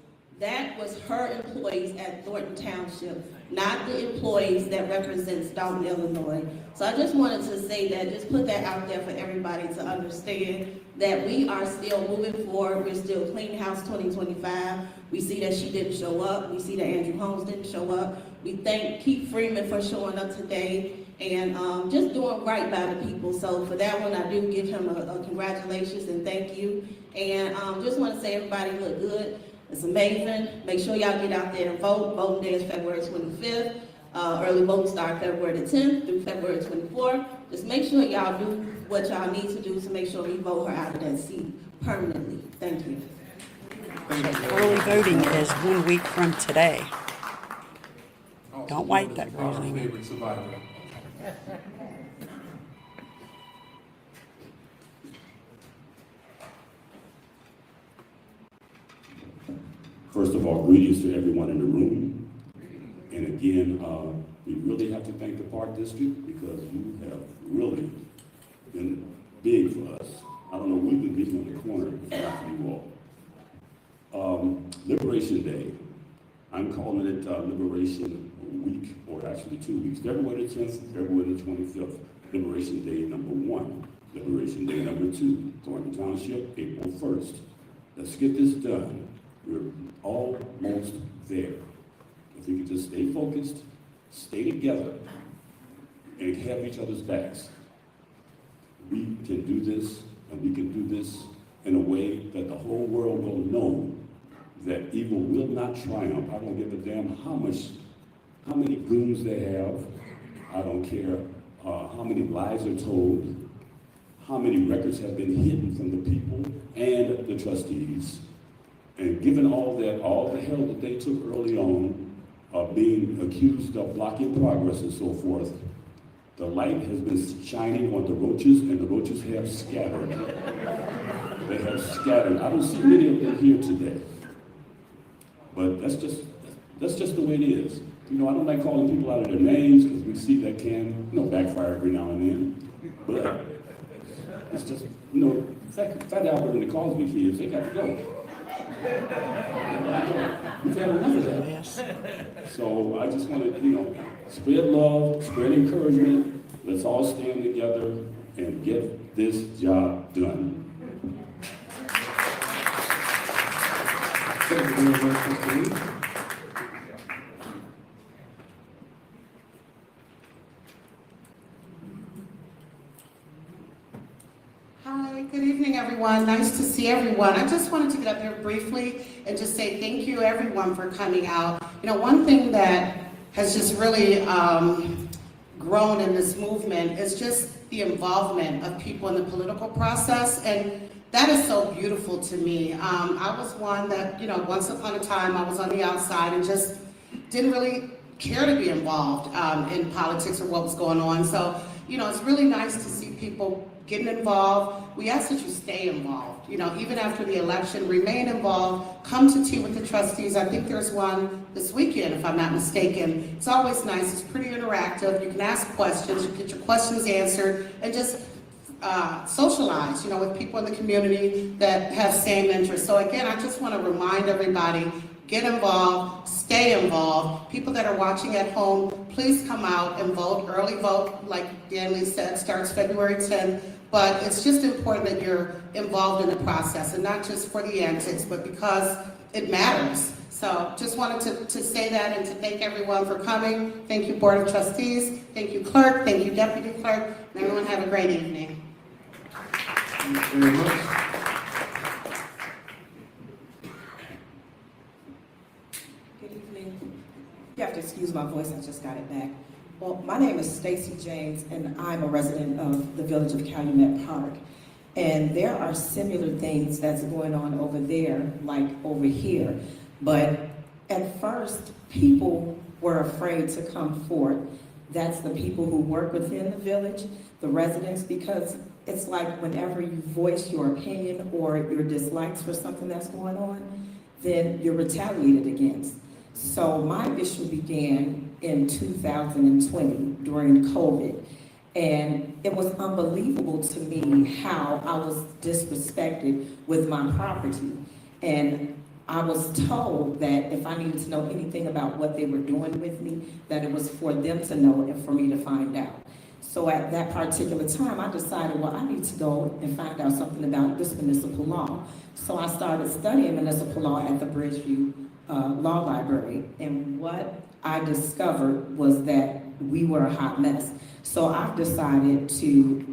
that was her employees at Thornton Township, not the employees that represents Dolton, Illinois. So I just wanted to say that, just put that out there for everybody to understand that we are still moving forward. We're still Clean House 2025. We see that she didn't show up. We see that Andrew Holmes didn't show up. We thank Keith Freeman for showing up today and just doing right by the people. So for that one, I do give him a congratulations and thank you. And just want to say everybody look good. It's amazing. Make sure y'all get out there and vote. Voting day is February 25th. Early voting starts February the 10th through February 24th. Just make sure y'all do what y'all need to do to make sure we vote her out of that seat permanently. Thank you. Early voting is 1 week from today. Don't wait that long. First of all, greetings to everyone in the room. And again, we really have to thank the Park District because you have really been big for us. I don't know, we've been getting on the corner after you all. Liberation Day. I'm calling it Liberation Week, or actually 2 weeks. February the 10th, February the 25th, Liberation Day number 1. Liberation Day number 2, Thornton Township, April 1st. Let's get this done. We're almost there. If we could just stay focused, stay together, and have each other's backs, we can do this, and we can do this in a way that the whole world will know that evil will not triumph. I don't give a damn how many goons they have. I don't care how many lies are told, how many records have been hidden from the people and the trustees. And given all that, all the hell that they took early on, being accused of blocking progress and so forth, the light has been shining on the roaches, and the roaches have scattered. They have scattered. I don't see many of them here today. But that's just the way it is. You know, I don't like calling people out of their names because we see that can, backfire every now and then. But it's just, Fat Albert and the Cosby kids, they got to go. We've had enough of that. Yes. So I just want to, spread love, spread encouragement. Let's all stand together and get this job done. Thank you very much, Mr. Lee. Hi, good evening, everyone. Nice to see everyone. I just wanted to get up here briefly and just say thank you, everyone, for coming out. One thing that has just really grown in this movement is just the involvement of people in the political process, and that is so beautiful to me. I was one that, once upon a time I was on the outside and just didn't really care to be involved in politics or what was going on. So, it's really nice to see people getting involved. We ask that you stay involved, even after the election, remain involved, come to tea with the trustees. I think there's one this weekend, if I'm not mistaken. It's always nice, it's pretty interactive. You can ask questions, you get your questions answered, and just socialize, with people in the community that have same interests. So again, I just want to remind everybody, get involved, stay involved. People that are watching at home, please come out and vote. Early vote, like Danley said, starts February 10th. But it's just important that you're involved in the process, and not just for the antics, but because it matters. So just wanted to say that and to thank everyone for coming. Thank you, Board of Trustees. Thank you, Clerk. Thank you, Deputy Clerk. And everyone have a great evening. Thank you very much. Good evening. You have to excuse my voice, I just got it back. Well, my name is Stacy James, and I'm a resident of the village of Calumet Park. And there are similar things that's going on over there, like over here. But at first, people were afraid to come forth. That's the people who work within the village, the residents, because it's like whenever you voice your opinion or your dislikes for something that's going on, then you're retaliated against. So my issue began in 2020 during COVID. And it was unbelievable to me how I was disrespected with my property. And I was told that if I needed to know anything about what they were doing with me, that it was for them to know and for me to find out. So at that particular time, I decided, well, I need to go and find out something about this municipal law. So I started studying municipal law at the Bridgeview Law Library. And what I discovered was that we were a hot mess. So I've decided to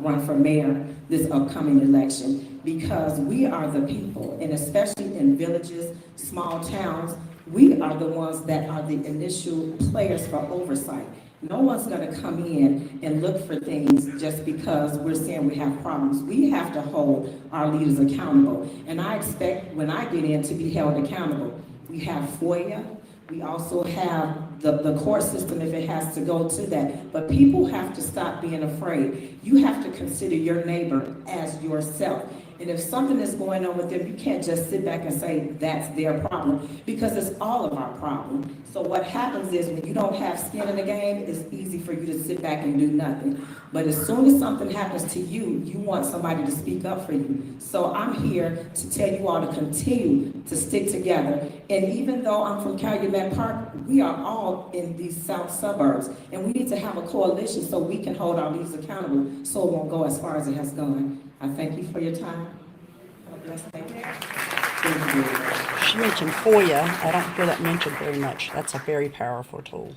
run for mayor this upcoming election because we are the people, and especially in villages, small towns, we are the ones that are the initial players for oversight. No one's going to come in and look for things just because we're saying we have problems. We have to hold our leaders accountable. And I expect when I get in to be held accountable. We have FOIA. We also have the court system if it has to go to that. But people have to stop being afraid. You have to consider your neighbor as yourself. And if something is going on with them, you can't just sit back and say that's their problem, because it's all of our problem. So what happens is when you don't have skin in the game, it's easy for you to sit back and do nothing. But as soon as something happens to you, you want somebody to speak up for you. So I'm here to tell you all to continue to stick together. And even though I'm from Calumet Park, we are all in these south suburbs. And we need to have a coalition so we can hold our leaders accountable so it won't go as far as it has gone. I thank you for your time. Have a blessed day. She mentioned FOIA. I don't hear that mentioned very much. That's a very powerful tool.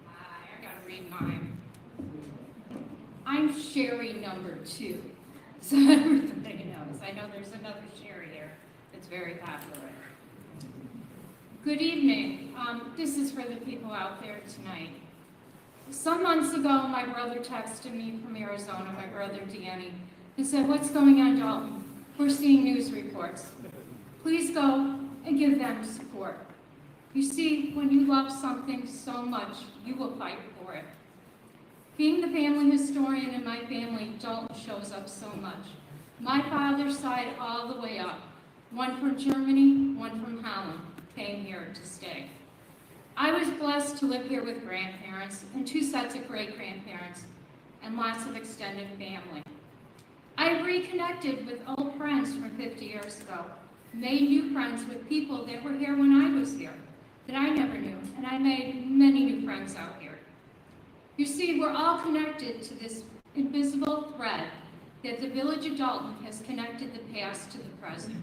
I gotta read mine. I'm Sherry number 2. So everybody knows. I know there's another Sherry here that's very popular. Good evening. This is for the people out there tonight. Some months ago, my brother texted me from Arizona, my brother Danny. He said, "What's going on, Dolton? We're seeing news reports. Please go and give them support." You see, when you love something so much, you will fight for it. Being the family historian in my family, Dolton shows up so much. My father's side all the way up. One from Germany, one from Holland, came here to stay. I was blessed to live here with grandparents and 2 sets of great-grandparents and lots of extended family. I reconnected with old friends from 50 years ago, made new friends with people that were here when I was here, that I never knew, and I made many new friends out here. You see, we're all connected to this invisible thread that the village of Dolton has connected the past to the present.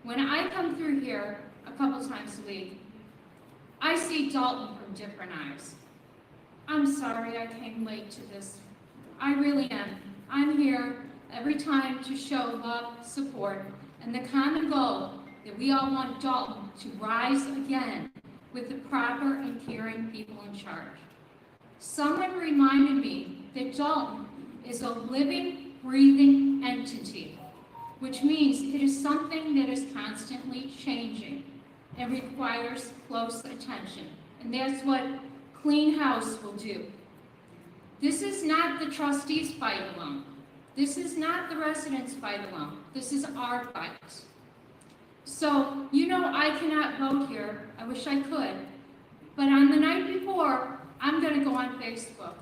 When I come through here a couple times a week, I see Dolton from different eyes. I'm sorry I came late to this. I really am. I'm here every time to show love, support, and the common goal that we all want Dolton to rise again with the proper and caring people in charge. Someone reminded me that Dolton is a living, breathing entity, which means it is something that is constantly changing and requires close attention. And that's what Clean House will do. This is not the trustees' fight alone. This is not the residents' fight alone. This is our fight. So, you know I cannot vote here. I wish I could. But on the night before, I'm going to go on Facebook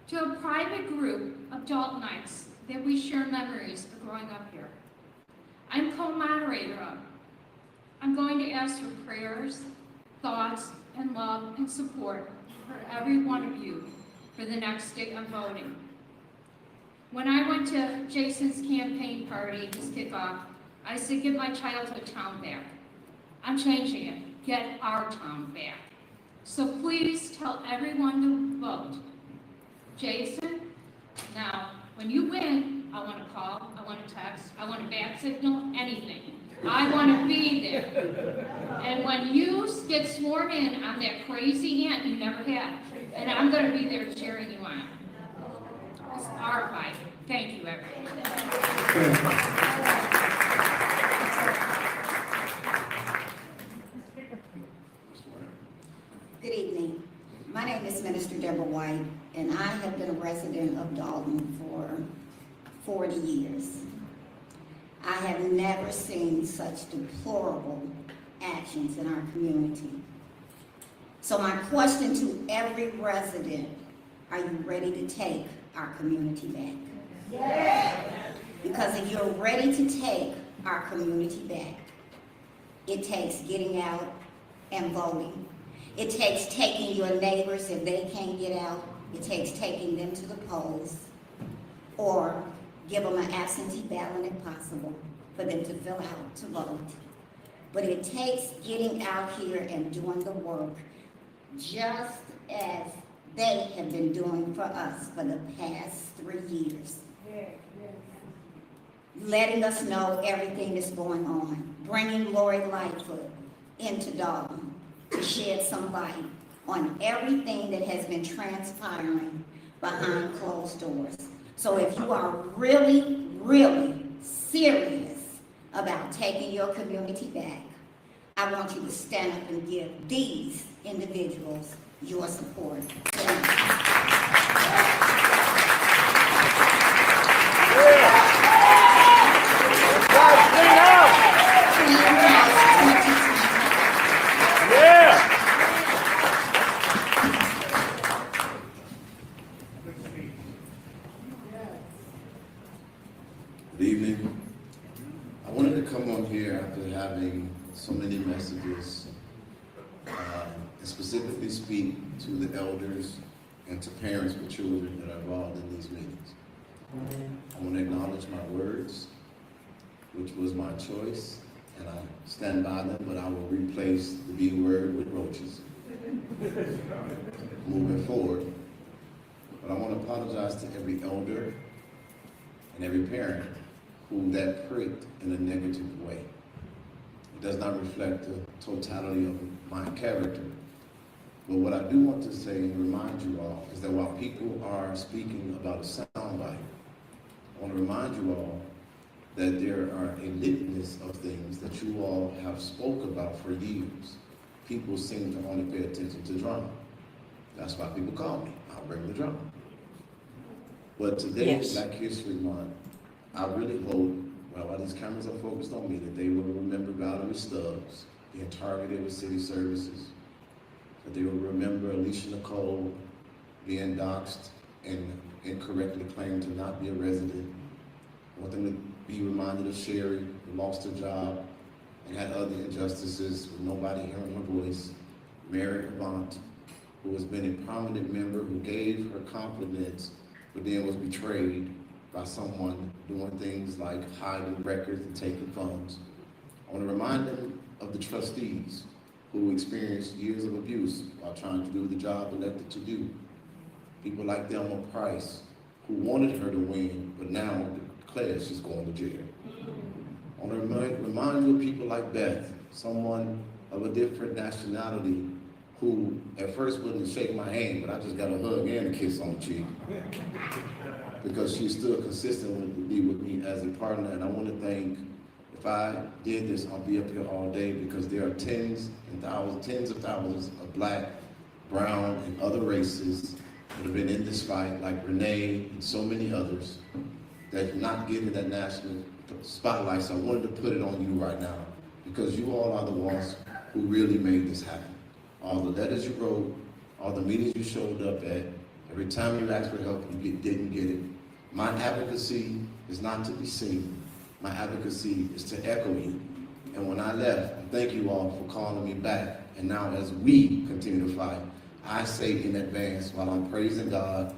to a private group of Daltonites that we share memories of growing up here. I'm co-moderator of. I'm going to ask for prayers, thoughts, and love and support for every one of you for the next day of voting. When I went to Jason's campaign party, his kickoff, I said, get my childhood town back. I'm changing it. Get our town back. So please tell everyone to vote. Jason, now, when you win, I want to call, I want to text, I want a bat signal, anything. I want to be there. And when you get sworn in, I'm that crazy aunt you never had. And I'm going to be there cheering you on. It's our fight. Thank you, everyone. Good evening. My name is Minister Deborah White, and I have been a resident of Dolton for 40 years. I have never seen such deplorable actions in our community. So my question to every resident, are you ready to take our community back? Yes. Because if you're ready to take our community back, it takes getting out and voting. It takes taking your neighbors if they can't get out. It takes taking them to the polls, or give them an absentee ballot if possible for them to fill out to vote. But it takes getting out here and doing the work just as they have been doing for us for the past 3 years. Letting us know everything that's going on, bringing Lori Lightfoot into Dolton to shed some light on everything that has been transpiring behind closed doors. So if you are really, really serious about taking your community back, I want you to stand up and give these individuals your support. Good evening. I wanted to come on here after having so many messages and specifically speak to the elders and to parents with children that are involved in these meetings. I want to acknowledge my words, which was my choice, and I stand by them, but I will replace the B word with roaches moving forward. But I want to apologize to every elder and every parent who that pricked in a negative way. It does not reflect the totality of my character. But what I do want to say and remind you all is that while people are speaking about a soundbite, I want to remind you all that there are a litmus of things that you all have spoke about for years. People seem to only pay attention to drama. That's why people call me. I'll bring the drama. But today, Black History Month, I really hope, while these cameras are focused on me, that they will remember Valerie Stubbs being targeted with city services, that they will remember Alicia Nicole being doxxed and incorrectly claimed to not be a resident. I want them to be reminded of Sherry, who lost her job and had other injustices with nobody hearing her voice. Mary Avant, who has been a prominent member who gave her confidence, but then was betrayed by someone doing things like hiding records and taking funds. I want to remind them of the trustees who experienced years of abuse while trying to do the job elected to do. People like Thelma Price, who wanted her to win, but now declares she's going to jail. I want to remind you of people like Beth, someone of a different nationality who at first wouldn't shake my hand, but I just got a hug and a kiss on the cheek. Because she's still consistent to be with me as a partner, and I want to thank, if I did this, I'll be up here all day, because there are tens of thousands of black, brown, and other races that have been in this fight, like Renee and so many others, that are not getting that national spotlight. So I wanted to put it on you right now, because you all are the ones who really made this happen. All the letters you wrote, all the meetings you showed up at, every time you asked for help, you didn't get it. My advocacy is not to be seen. My advocacy is to echo you. And when I left, I thank you all for calling me back. And now as we continue to fight, I say in advance, while I'm praising God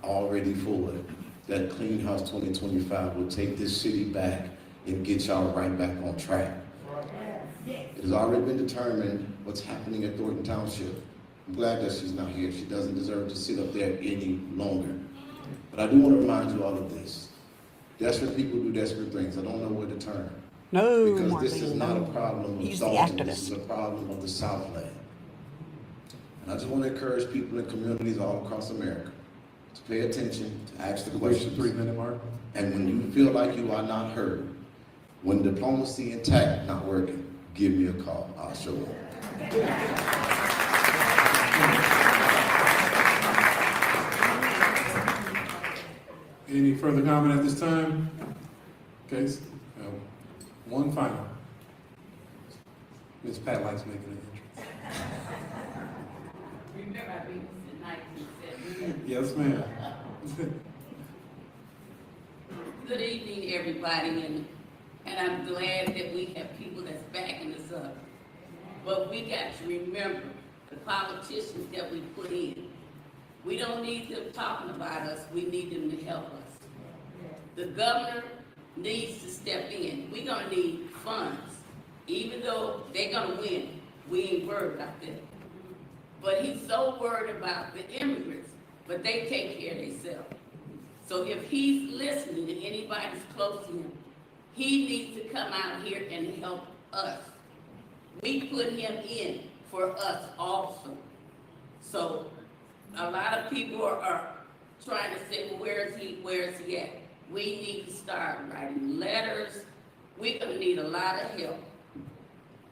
already for it, that Clean House 2025 will take this city back and get y'all right back on track. It has already been determined what's happening at Thornton Township. I'm glad that she's not here. She doesn't deserve to sit up there any longer. But I do want to remind you all of this. Desperate people do desperate things. I don't know where to turn. No, because Martin, this is not a problem of He's the Dolton. activist. This is a problem of the Southland. And I just want to encourage people in communities all across America to pay attention, to ask the questions. 3-minute mark. And when you feel like you are not heard, when diplomacy and tact not working, give me a call. I'll show up. Any further comment at this time? Okay, one final. Ms. Pat likes making an entrance. Remember, I mean, it's 1970. Yes, ma'am. Good evening, everybody, and I'm glad that we have people that's backing us up. But we got to remember the politicians that we put in. We don't need them talking about us, we need them to help us. The governor needs to step in. We're gonna need funds. Even though they're gonna win, we ain't worried about that. But he's so worried about the immigrants, but they take care of themselves. So if he's listening to anybody that's close to him, he needs to come out here and help us. We put him in for us also. So a lot of people are trying to say, well, where is he at? We need to start writing letters. We're gonna need a lot of help.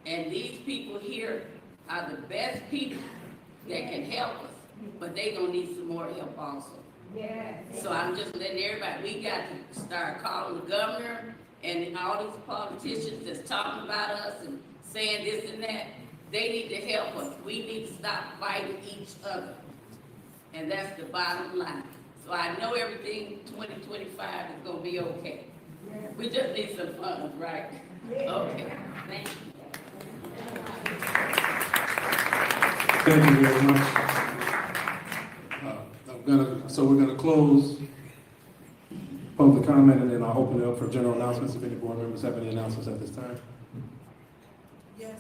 And these people here are the best people that can help us, but they gonna need some more help also. Yes. So I'm just letting everybody, we got to start calling the governor and all these politicians that's talking about us and saying this and that. They need to help us. We need to stop fighting each other. And that's the bottom line. So I know everything 2025 is gonna be okay. We just need some funds, right? Okay, thank you. Thank you very much. We're gonna close public comment, and then I'll open it up for general announcements if any board members have any announcements at this time. Yes,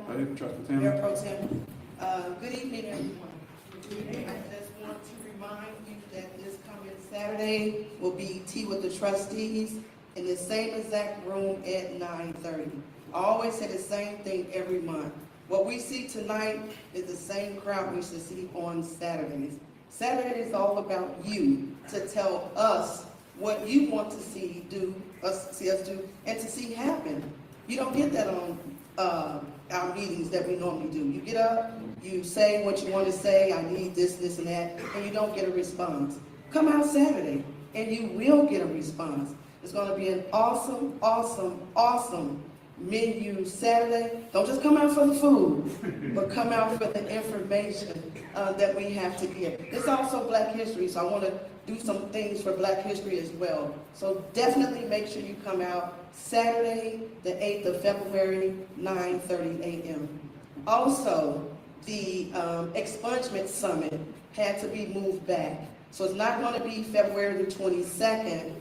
Go ahead, Trustee Mayor Tanner. Pro Tem. Good evening, everyone. I just want to remind you that this coming Saturday will be Tea with the Trustees in the same exact room at 9:30. I always say the same thing every month. What we see tonight is the same crowd we should see on Saturdays. Saturday is all about you to tell us what you want to see us do, and to see happen. You don't get that on our meetings that we normally do. You get up, you say what you want to say, I need this, this, and that, and you don't get a response. Come out Saturday, and you will get a response. It's going to be an awesome, awesome, awesome menu Saturday. Don't just come out for the food, but come out for the information that we have to give. It's also Black History, so I want to do some things for Black History as well. So definitely make sure you come out Saturday, the 8th of February, 9:30 a.m. Also, the Expungement Summit had to be moved back. So it's not going to be February the 22nd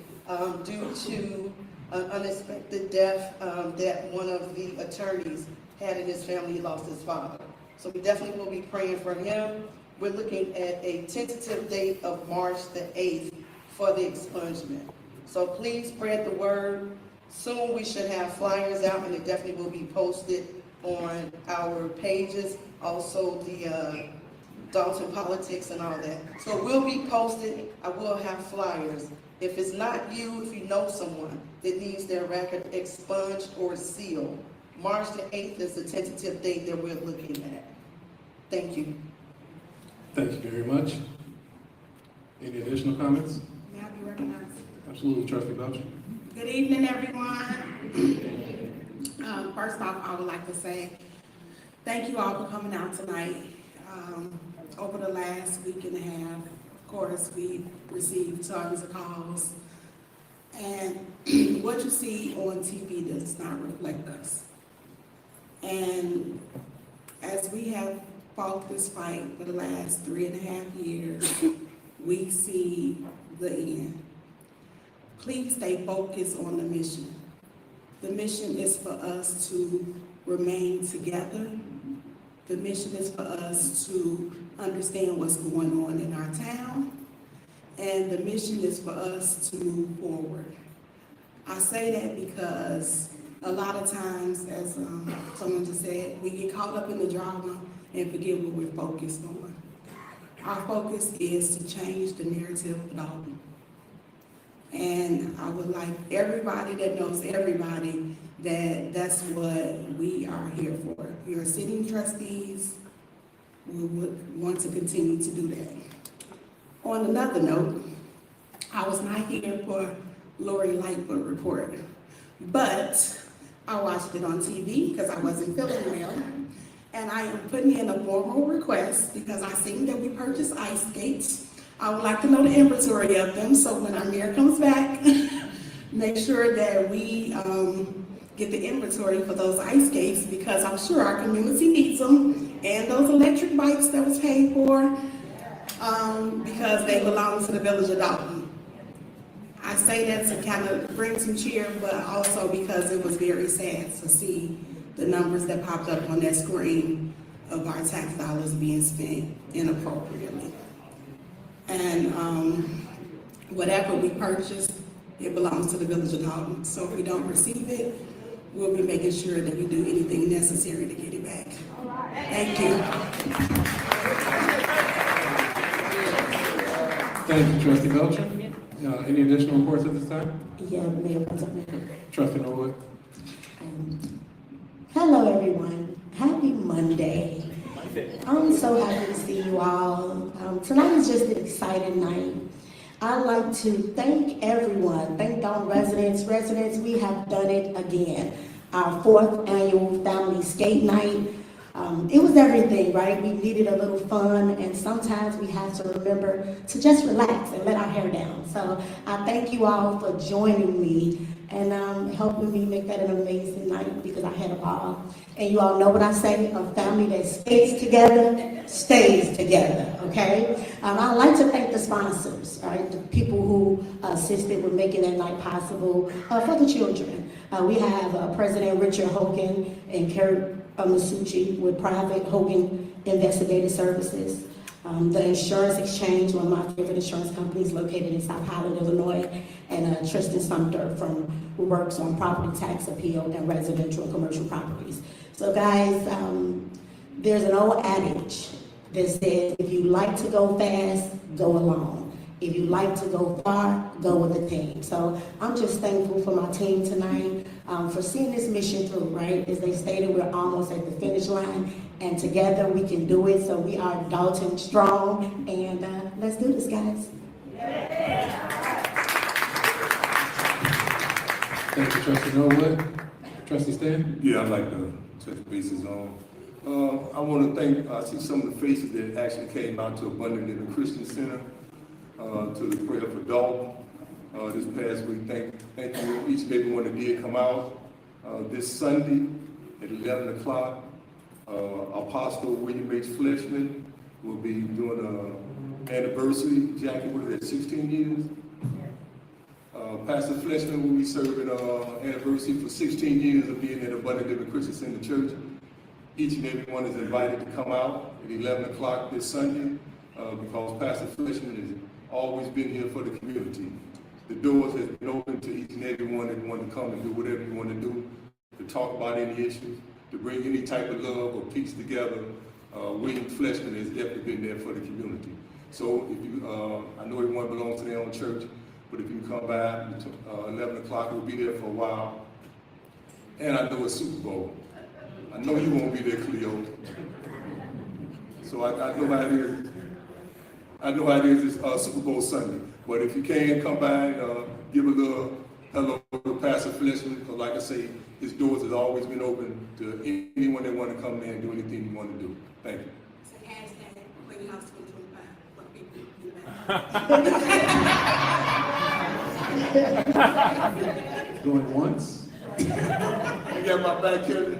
due to an unexpected death that one of the attorneys had in his family. He lost his father. So we definitely will be praying for him. We're looking at a tentative date of March the 8th for the expungement. So please spread the word. Soon we should have flyers out, and it definitely will be posted on our pages, also the Dolton politics and all that. So it will be posted. I will have flyers. If it's not you, if you know someone that needs their record expunged or sealed, March the 8th is the tentative date that we're looking at. Thank you. Thank you very much. Any additional comments? May I be recognized? Absolutely, Trustee Belcher. Good evening, everyone. First off, I would like to say thank you all for coming out tonight. Over the last week and a half, of course, we've received tons of calls. And what you see on TV does not reflect us. And as we have fought this fight for the last 3.5 years, we see the end. Please stay focused on the mission. The mission is for us to remain together. The mission is for us to understand what's going on in our town. And the mission is for us to move forward. I say that because a lot of times, as someone just said, we get caught up in the drama and forget what we're focused on. Our focus is to change the narrative of Dolton. And I would like everybody that knows everybody that that's what we are here for. We are sitting trustees. We would want to continue to do that. On another note, I was not here for Lori Lightfoot report, but I watched it on TV because I wasn't feeling well. And I am putting in a formal request because I seen that we purchased ice skates. I would like to know the inventory of them, so when our mayor comes back, make sure that we get the inventory for those ice skates, because I'm sure our community needs them, and those electric bikes that was paid for, because they belong to the village of Dolton. I say that to kind of bring some cheer, but also because it was very sad to see the numbers that popped up on that screen of our tax dollars being spent inappropriately. And whatever we purchase, it belongs to the village of Dolton. So if we don't receive it, we'll be making sure that we do anything necessary to get it back. Thank you. Thank you, Trustee Belcher. Any additional reports at this time? Yeah, Mayor. Trustee Norwood. Hello, everyone. Happy Monday. I'm so happy to see you all. Tonight is just an exciting night. I'd like to thank everyone. Thank Dolton residents. Residents, we have done it again. Our 4th annual family skate night. It was everything, right? We needed a little fun, and sometimes we have to remember to just relax and let our hair down. So I thank you all for joining me and helping me make that an amazing night, because I had a ball. And you all know what I say, a family that skates together stays together, okay? I'd like to thank the sponsors, right? The people who assisted with making that night possible for the children. We have President Richard Hogan and Kurt Masucci with Private Hogan Investigative Services. The Insurance Exchange, one of my favorite insurance companies located in South Highland, Illinois, and Tristan Sumter who works on property tax appeal and residential and commercial properties. So guys, there's an old adage that says, if you like to go fast, go alone. If you like to go far, go with the team. So I'm just thankful for my team tonight, for seeing this mission through, right? As they stated, we're almost at the finish line, and together we can do it. So we are Dolton strong, and let's do this, guys. Thank you, Trustee Norwood. Trustee Stan? Yeah, I'd like to touch bases on. I want to thank, I see some of the faces that actually came out to Abundant Living Christian Center, to the prayer for Dolton this past week. Thank you, each and every one that did come out. This Sunday at 11 o'clock, Apostle William H. Fletchman will be doing an anniversary. Jackie, what is that, 16 years? Pastor Fletchman will be serving anniversary for 16 years of being at Abundant Living Christian Center Church. Each and every one is invited to come out at 11 o'clock this Sunday because Pastor Fletchman has always been here for the community. The doors have been open to each and every one that want to come and do whatever you want to do, to talk about any issues, to bring any type of love or peace together. William Fleshman has definitely been there for the community. So if you, I know everyone belongs to their own church, but if you come by, 11 o'clock, we'll be there for a while. And I know it's Super Bowl. I know you won't be there, Cleo. So I know how it is. I know how it is. It's Super Bowl Sunday. But if you can, come by and give a little hello to Pastor Fleshman, because like I say, his doors has always been open to anyone that want to come in and do anything you want to do. Thank you. It's a hashtag, Clean House 2025. Going once? You got my back here?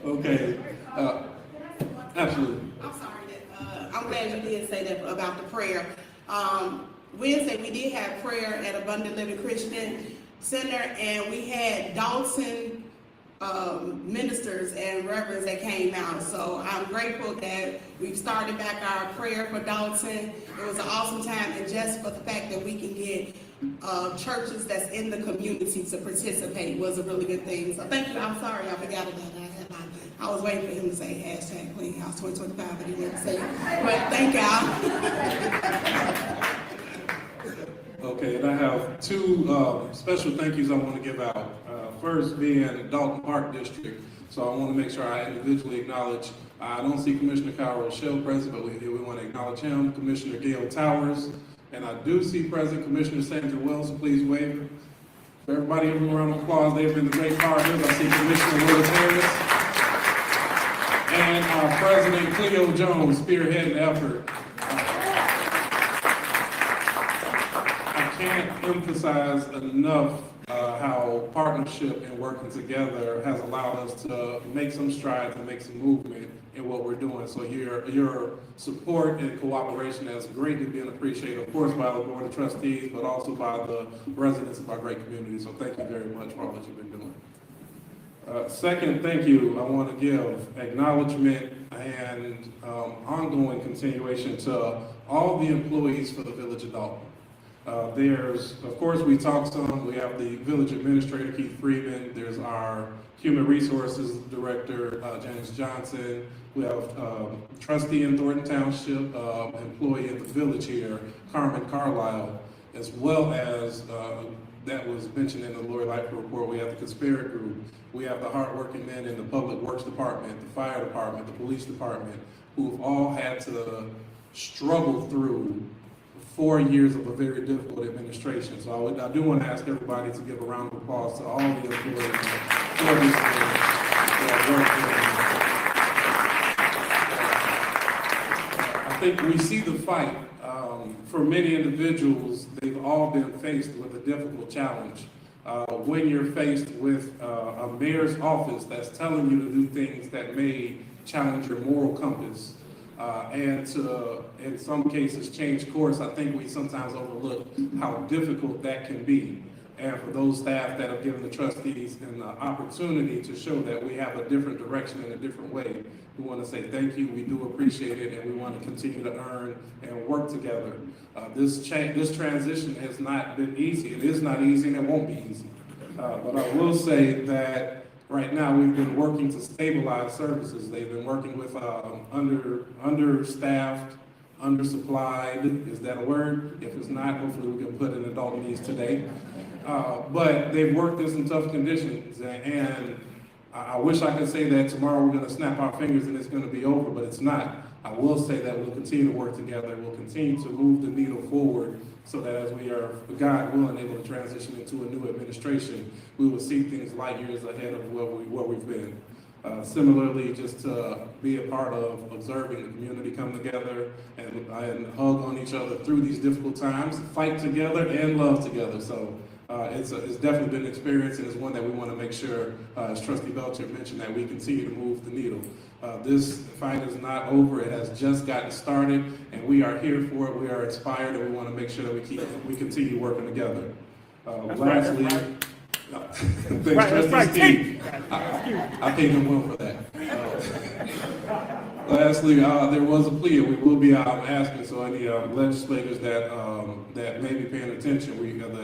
Okay. Absolutely. I'm sorry that, I'm glad you did say that about the prayer. Wednesday, we did have prayer at Abundant Living Christian Center, and we had Dolton ministers and reverends that came out. So I'm grateful that we've started back our prayer for Dolton. It was an awesome time, and just for the fact that we can get churches that's in the community to participate was a really good thing. So thank you. I'm sorry I forgot about that. I was waiting for him to say hashtag Clean House 2025, but he didn't say it. But thank y'all. Okay, and I have two special thank yous I want to give out. First being Dolton Park District. So I want to make sure I individually acknowledge, I don't see Commissioner Kyle Rochelle present, but we want to acknowledge him, Commissioner Gail Towers, and I do see present Commissioner Sandra Wells, so please wave. For everybody, give them a round of applause. They've been the great partners. I see Commissioner Willis Harris. And our President Cleo Jones spearheading the effort. I can't emphasize enough how partnership and working together has allowed us to make some strides and make some movement in what we're doing. So your support and cooperation has greatly been appreciated, of course, by the Board of Trustees, but also by the residents of our great community. So thank you very much for all that you've been doing. Second, thank you. I want to give acknowledgement and ongoing continuation to all the employees for the Village of Dolton. There's, of course, we talked some. We have the Village Administrator, Keith Freeman. There's our Human Resources Director, James Johnson. We have trustee in Thornton Township, employee at the Village here, Carmen Carlisle, as well as that was mentioned in the Lori Lightfoot report. We have the Conspiracy Group. We have the hardworking men in the Public Works Department, the Fire Department, the Police Department, who've all had to struggle through 4 years of a very difficult administration. So I do want to ask everybody to give a round of applause to all the employees for this I think we see the fight. For many individuals, they've all been faced with a difficult challenge. When you're faced with a mayor's office that's telling you to do things that may challenge your moral compass, and to, in some cases, change course, I think we sometimes overlook how difficult that can be. And for those staff that have given the trustees an opportunity to show that we have a different direction and a different way, we want to say thank you. We do appreciate it, and we want to continue to earn and work together. This transition has not been easy. It is not easy, and it won't be easy. But I will say that right now we've been working to stabilize services. They've been working with understaffed, undersupplied. Is that a word? If it's not, hopefully we can put it in Daltonese today. But they've worked in some tough conditions, and I wish I could say that tomorrow we're going to snap our fingers and it's going to be over, but it's not. I will say that we'll continue to work together. We'll continue to move the needle forward so that as we are, God willing, able to transition into a new administration, we will see things light years ahead of where we've been. Similarly, just to be a part of observing the community come together and hug on each other through these difficult times, fight together and love together. So it's definitely been an experience, and it's one that we want to make sure, as Trustee Belcher mentioned, that we continue to move the needle. This fight is not over. It has just gotten started, and we are here for it. We are inspired, and we want to make sure that we continue working together. Lastly, thanks, Trustee Steve. I paid him well for that. Lastly, there was a plea, and we will be asking, so any legislators that may be paying attention,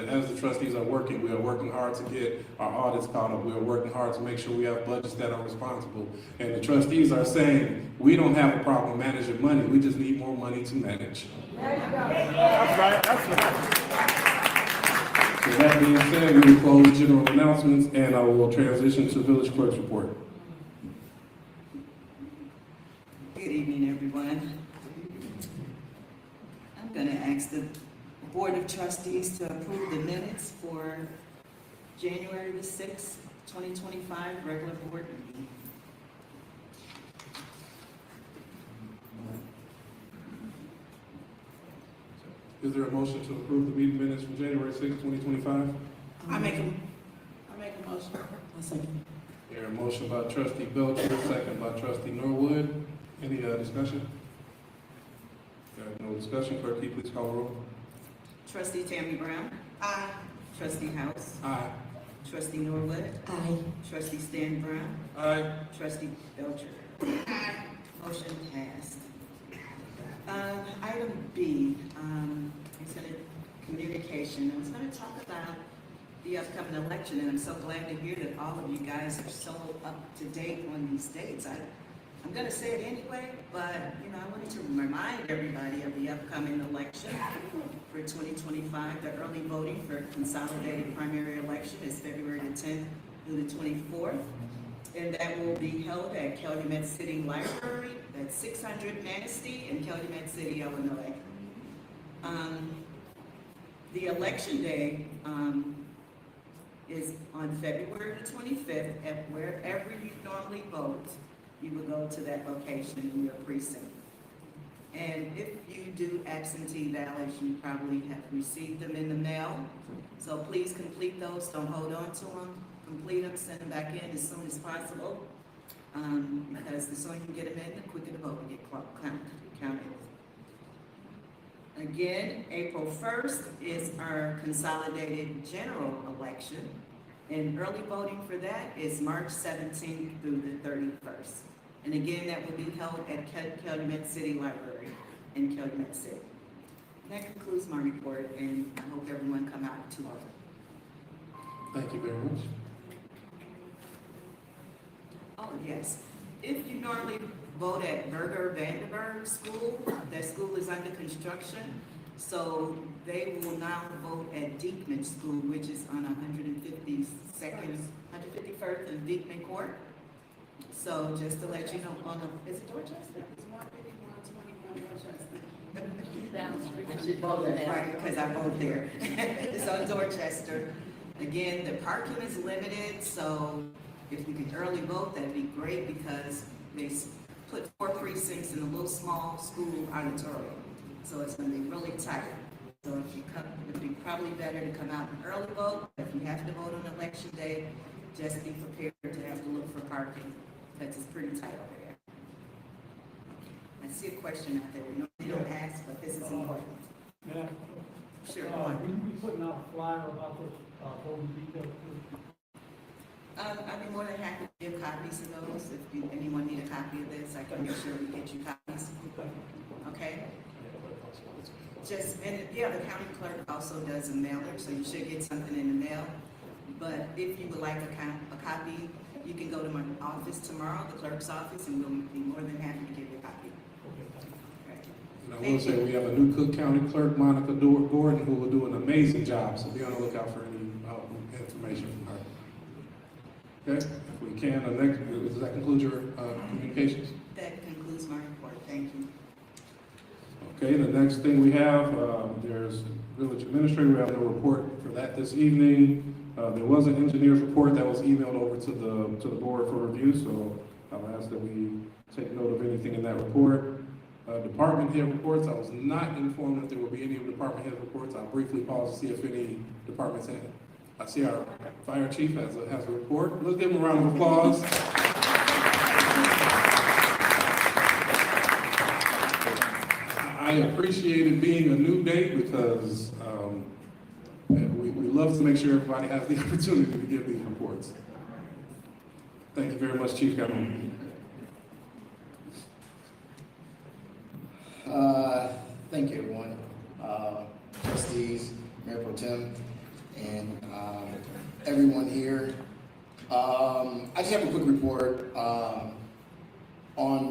as the trustees are working, we are working hard to get our audits caught up. We are working hard to make sure we have budgets that are responsible. And the trustees are saying, we don't have a problem managing money, we just need more money to manage. That's right, that's right. So that being said, we will close general announcements, and I will transition to village clerk's report. Good evening, everyone. I'm going to ask the Board of Trustees to approve the minutes for January the 6th, 2025 regular board meeting. Is there a motion to approve the meeting minutes from January 6, 2025? I make a motion. I'll second. There a motion by trustee Belcher, second by trustee Norwood. Any discussion? Got no discussion. Clerk, can you please call the roll? Trustee Tammy Brown. Aye. Trustee House. Aye. Trustee Norwood. Aye. Trustee Stan Brown. Aye. Trustee Belcher. Motion passed. Item B, is communication. I was going to talk about the upcoming election, and I'm so glad to hear that all of you guys are so up to date on these dates. I'm going to say it anyway, but I wanted to remind everybody of the upcoming election for 2025. The early voting for consolidated primary election is February the 10th through the 24th, and that will be held at Calumet City Library at 600 Manistee in Calumet City, Illinois. The election day is on February the 25th, at wherever you normally vote. You will go to that location in your precinct. And if you do absentee ballots, you probably have received them in the mail. So please complete those, don't hold on to them. Complete them, send them back in as soon as possible. Because the sooner you get them in, the quicker the vote will get counted. Again, April 1st is our consolidated general election. And early voting for that is March 17th through the 31st. And again, that will be held at Calumet City Library in Calumet City. That concludes my report, and I hope everyone come out to vote. Thank you very much. Oh, yes. If you normally vote at Berger Vandenberg School, that school is under construction. So they will now vote at Diekman School, which is on 151st and Diekman Court. So just to let you know, is it Dorchester? It's 151 Dorchester. Right, because I vote there. It's on Dorchester. Again, the parking is limited, so if you could early vote, that'd be great, because they put 4 precincts in a little small school auditorium. So it's going to be really tight. So if you come, it'd be probably better to come out and early vote. If you have to vote on election day, just be prepared to have to look for parking, because it's pretty tight over there. I see a question out there. We don't ask, but this is important. Yeah. Sure. Will you be putting out a flyer about this voting details? I'd be more than happy to give copies of those. If anyone need a copy of this, I can make sure we get you copies. Okay? The county clerk also does a mailer, so you should get something in the mail. But if you would like a copy, you can go to my office tomorrow, the clerk's office, and we'll be more than happy to give you a copy. And I will say we have a new Cook County clerk, Monica Gordon, who will do an amazing job. So be on the lookout for any information from her. Okay, if we can, does that conclude your communications? That concludes my report. Thank you. Okay, the next thing we have, there's village administrator. We have no report for that this evening. There was an engineer's report that was emailed over to the board for review, so I'll ask that we take note of anything in that report. Department head reports, I was not informed that there will be any department head reports. I'll briefly pause to see if any departments have. I see our fire chief has a report. Let's give him a round of applause. I appreciated being a new day, because we love to make sure everybody has the opportunity to give these reports. Thank you very much, Chief Governor. Thank you, everyone. Trustees, Mayor Pro Tem, and everyone here. I just have a quick report on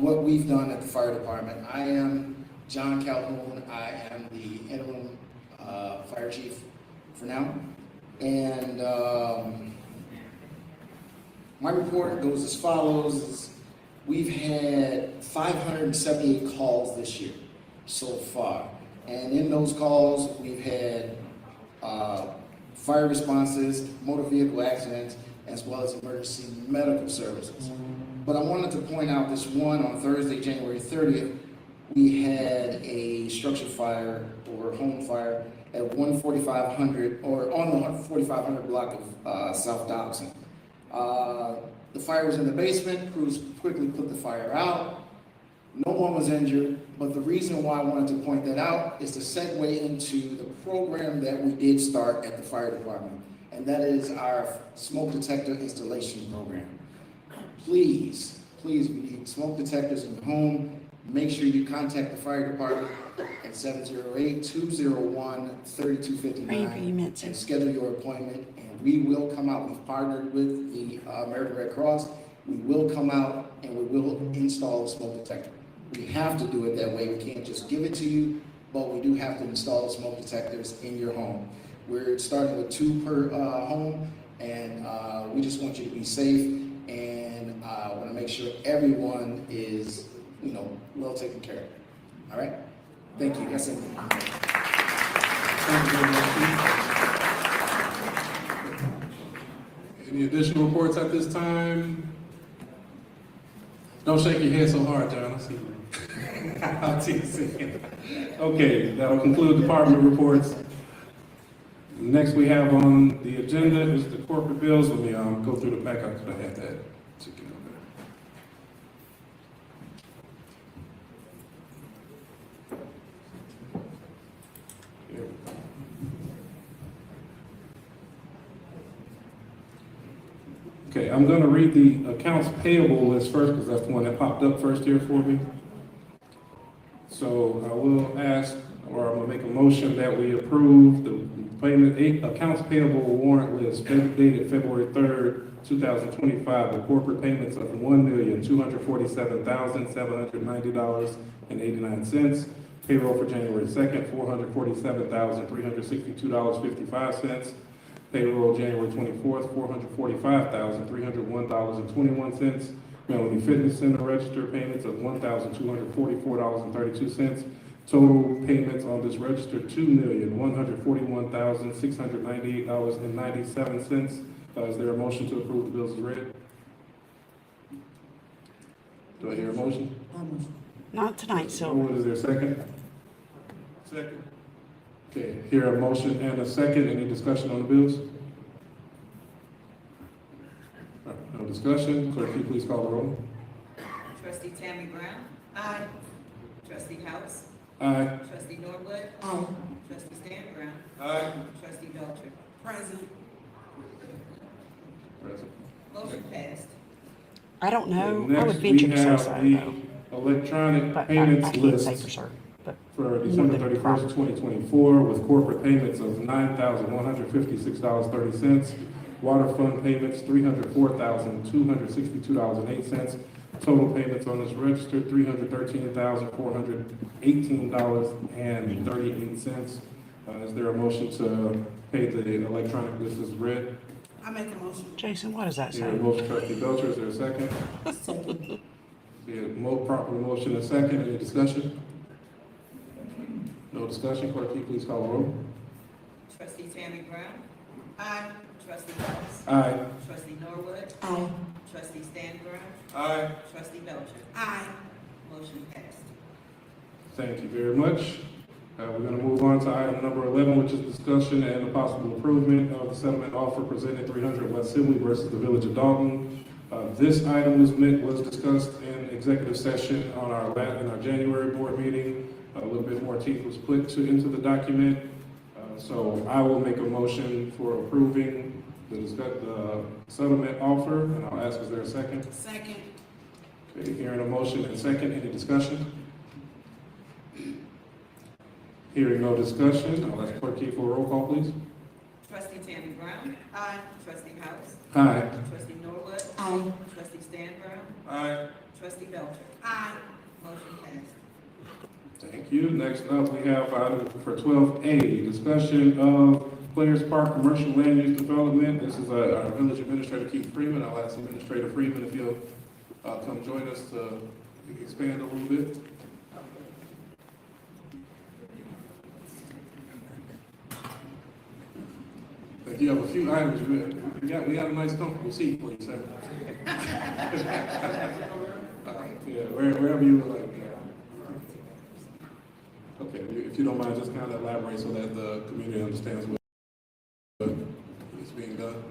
what we've done at the fire department. I am John Calhoun. I am the interim fire chief for now. And my report goes as follows. We've had 578 calls this year so far. And in those calls, we've had fire responses, motor vehicle accidents, as well as emergency medical services. But I wanted to point out this one on Thursday, January 30th, we had a structure fire or home fire at 14500 or on the 4500 block of South Dolton. The fire was in the basement. Crews quickly put the fire out. No one was injured, but the reason why I wanted to point that out is to segue into the program that we did start at the fire department, and that is our smoke detector installation program. Please, we need smoke detectors in your home. Make sure you contact the fire department at 708-201-3259 and schedule your appointment, and we will come out. We've partnered with the American Red Cross. We will come out and we will install a smoke detector. We have to do it that way. We can't just give it to you, but we do have to install smoke detectors in your home. We're starting with 2 per home, and we just want you to be safe, and want to make sure everyone is, well taken care of. All right? Thank you. That's it. Thank you very much. Any additional reports at this time? Don't shake your head so hard, John. I see you. I'll tease you. Okay, that'll conclude department reports. Next we have on the agenda is the corporate bills. Let me go through the back. I could have had that together. Okay, I'm going to read the accounts payable list first because that's the one that popped up first here for me. So I will ask, or I'm going to make a motion that we approve the payment accounts payable warrant list dated February 3rd, 2025, with corporate payments of $1,247,790.89. Payroll for January 2nd, $447,362.55. Payroll January 24th, $445,301.21. Melody Fitness Center register payments of $1,244.32. Total payments on this register, $2,141,698.97. Is there a motion to approve the bills as read? Do I hear a motion? Not tonight, Silver. Is there a second? Second. Okay, hear a motion and a second. Any discussion on the bills? No discussion. Clerk, can you please call the roll? Trustee Tammy Brown. Aye. Trustee House. Aye. Trustee Norwood. Aye. Trustee Stan Brown. Aye. Trustee Belcher. Present. Present. Motion passed. I don't know. Next, I would venture to say we so, have though. the electronic But payments I can't list say for certain. But for December 31st, 2024, with corporate payments of $9,156.30. Water fund payments, $304,262.08. Total payments on this register, $313,418.38. Is there a motion to pay the electronic list as read? I make a motion. Jason, what does that say? Yeah, motion, Trustee Belcher. Is there a second? Second. Proper motion and second. Any discussion? No discussion. Clerk, can you please call the roll? Trustee Tammy Brown. Aye. Trustee House. Aye. Trustee Norwood. Aye. Trustee Stan Brown. Aye. Trustee Belcher. Aye. Motion passed. Thank you very much. We're going to move on to item number 11, which is discussion and a possible improvement of the settlement offer presented 300 West Sibley versus the Village of Dolton. This item was discussed in executive session on in our January board meeting. A little bit more teeth was put into the document. So I will make a motion for approving the settlement offer, and I'll ask, is there a second? Second. Okay, hearing a motion and second, any discussion? Hearing no discussion, I'll ask Clerk Key for a roll call, please. Trustee Tammy Brown. Aye. Trustee House. Aye. Trustee Norwood. Aye. Trustee Stan Brown. Aye. Trustee Belcher. Aye. Motion passed. Thank you. Next up, we have item for 12A, discussion of Players Park Commercial Land Use Development. This is our Village Administrator Keith Freeman. I'll ask Administrator Freeman if he'll come join us to expand a little bit. If you have a few items, we got a nice comfortable seat for you, sir. Yeah, wherever you would like. Okay, if you don't mind, just kind of elaborate so that the community understands what is being done.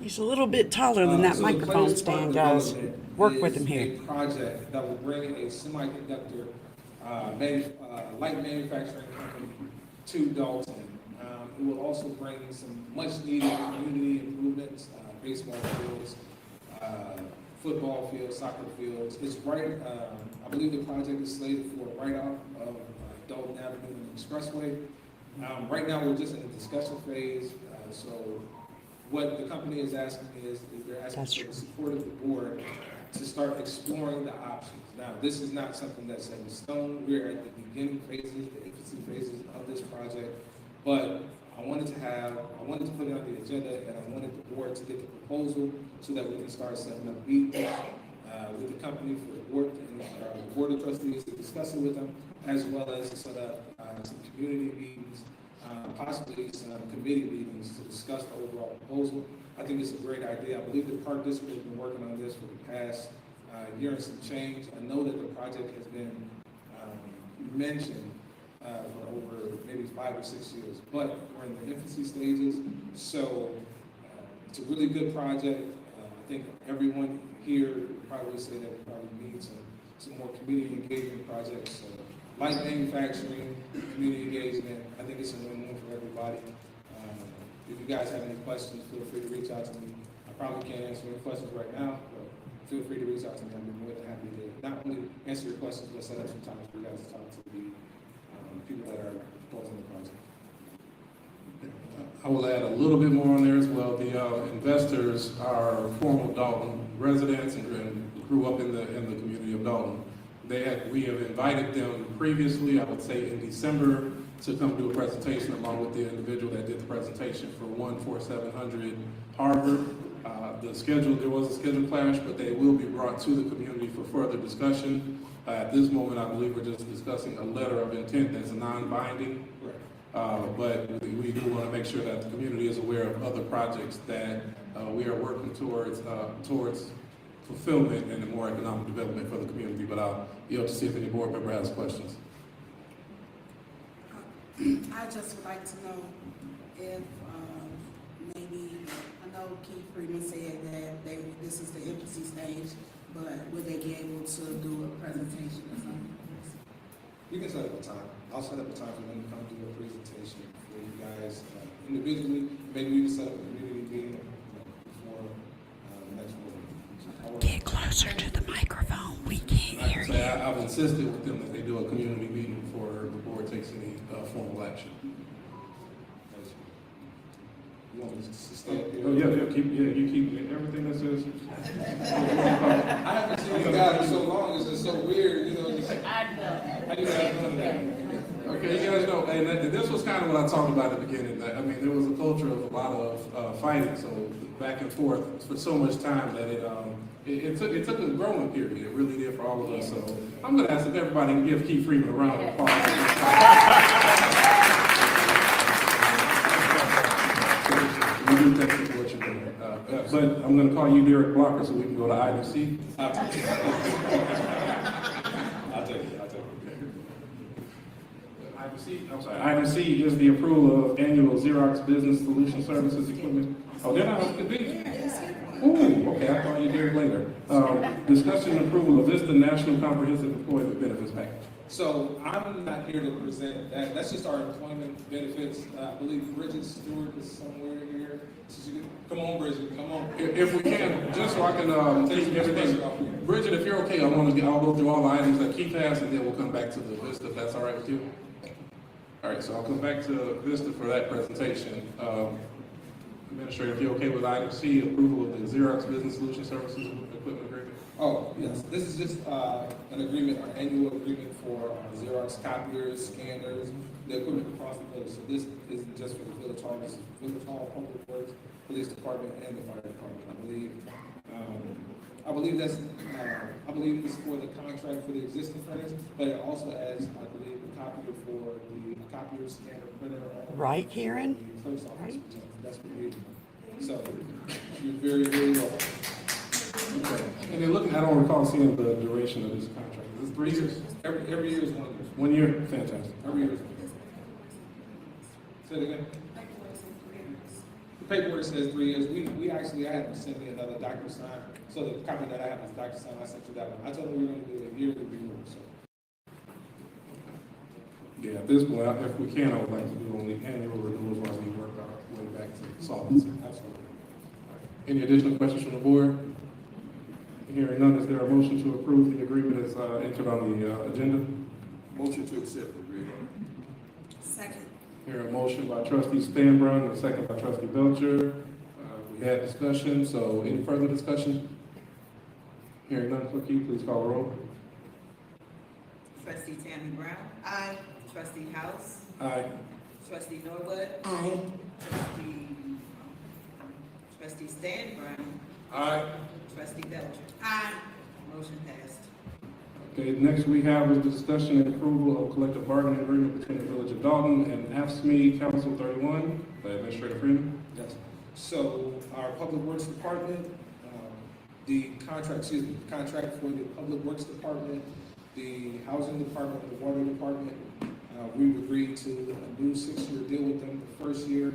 He's a little bit taller than that So microphone the Players Park stand, guys. development Work with is him here. A project that will bring a semiconductor light manufacturing company to Dolton. It will also bring some much needed community improvements, baseball fields, football fields, soccer fields. It's right, I believe the project is slated for right off of Dolton Avenue and Expressway. Right now, we're just in the discussion phase, so what the company is asking is they're asking for the support of the board to start exploring the options. Now, this is not something that's set in stone. We're at the beginning phases, the infancy phases of this project, but I wanted to put it on the agenda, and I wanted the board to get the proposal so that we can start setting up meetings with the company for the board and the board of trustees to discuss it with them, as well as to set up some community meetings, possibly some committee meetings to discuss the overall proposal. I think it's a great idea. I believe the Park District has been working on this for the past year and some change. I know that the project has been mentioned for over maybe 5 or 6 years, but we're in the infancy stages, so it's a really good project. I think everyone here probably say that we probably need some more community engagement projects. So light manufacturing, community engagement, I think it's a win-win for everybody. If you guys have any questions, feel free to reach out to me. I probably can't answer any questions right now, but feel free to reach out to me. I'd be more than happy to not only answer your questions, but set up some time for you guys to talk to the people that are proposing the project. I will add a little bit more on there as well. The investors are former Dolton residents and grew up in the community of Dolton. We have invited them previously, I would say in December, to come do a presentation along with the individual that did the presentation for 14700 Harvard. There was a schedule clash, but they will be brought to the community for further discussion. At this moment, I believe we're just discussing a letter of intent that's non-binding. But we do want to make sure that the community is aware of other projects that we are working towards fulfillment and more economic development for the community. But I'll yield to see if any board member has questions. I just would like to know if maybe, I know Keith Freeman said that this is the infancy stage, but would they be able to do a presentation or something? You can set up a time. I'll set up a time for them to come do a presentation for you guys individually. Maybe we can set up a community meeting before the next board. Get closer to the microphone. We can't hear you. I've insisted with them that they do a community meeting before the board takes any formal action. You want me to stay up here? Oh, yeah, you keep everything that says. I haven't seen you guys in so long, it's just so weird, you know. I know. I do have none of that. Okay, you guys know, and this was kind of what I talked about at the beginning. I mean, there was a culture of a lot of fighting, so back and forth for so much time that it took a growing period. It really did for all of us. So I'm going to ask if everybody can give Keith Freeman a round of applause. We do thank you for what you're doing. But I'm going to call you Derek Blocker so we can go to item C. I'll take it. Item C is the approval of annual Xerox Business Solution Services equipment. Oh, they're not up to be? Ooh, okay, I'll call you Derek later. Discussion and approval of Vista National Comprehensive Employment Benefits Package. So I'm not here to present that. That's just our employment benefits. I believe Bridget Stewart is somewhere here. So come on, Bridget, come on. If we can, just so I can take everything. Bridget, if you're okay, I'll go through all the items that Keith has, and then we'll come back to the Vista, if that's all right with you. All right, so I'll come back to Vista for that presentation. Administrator, if you're okay with item C, approval of the Xerox Business Solution Services Equipment Agreement. Oh, yes, this is just an agreement, an annual agreement for Xerox copiers, scanners, the equipment across the village. So this isn't just for the Village Hall, this is Village Hall, Public Works, Police Department, and the Fire Department, I believe. I believe it's for the contract for the existing furnace, but it also adds, I believe, a copier for the copier, scanner, printer. Right, Karen? Clerk's office, right? That's what we do. So, you're very, very welcome. Okay. And then looking, I don't recall seeing the duration of this contract. Is this 3 years? Every year is 1 year. 1 year? Fantastic. Every year is 1 year. Say it again. The paperwork says 3 years. I had them send me another DocuSign. So the copy that I have is DocuSign. I sent you that one. I told them we were going to do a yearly renewal. So. Yeah, at this point, if we can, I would like to do only annual renewals while we work our way back to solvency. Absolutely. Any additional questions from the board? Hearing none, is there a motion to approve the agreement as entered on the agenda? Motion to accept the agreement. Second. Here a motion by trustee Stanbrown and a second by trustee Belcher. We had discussion, so any further discussion? Hearing none, clerk, please call the roll. Trustee Tammy Brown. Aye. Trustee House. Aye. Trustee Norwood. Aye. Trustee Stan Brown. Aye. Trustee Belcher. Aye. Motion passed. Okay, next we have is the discussion and approval of collective bargaining agreement between the Village of Dolton and AFSCME Council 31 by Administrator Freeman. Yes. So our Public Works Department, the contract for the Public Works Department, the Housing Department, and the Water Department, we've agreed to a new 6-year deal with them. The first year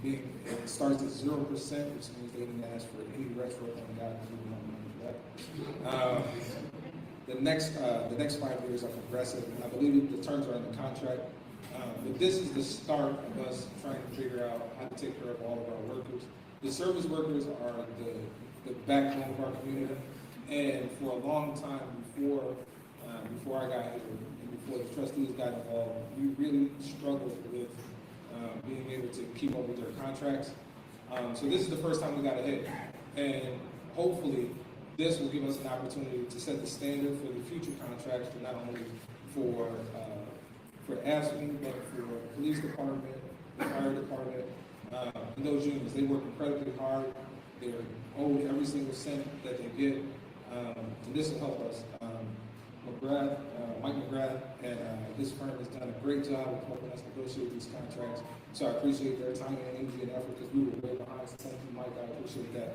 it starts at 0%, which means they didn't ask for any retro on that. The next 5 years are progressive, and I believe the terms are in the contract. But this is the start of us trying to figure out how to take care of all of our workers. The service workers are the backbone of our community, and for a long time before I got here and before the trustees got involved, we really struggled with being able to keep up with their contracts. So this is the first time we got ahead, and hopefully this will give us an opportunity to set the standard for the future contracts, for not only for AFSCME, but for the police department, the fire department, and those unions. They work incredibly hard. They're owed every single cent that they get, and this will help us. Mike McGrath and his firm has done a great job of helping us negotiate these contracts. So I appreciate their time and energy and effort, because we were way behind. So thank you, Mike. I appreciate that.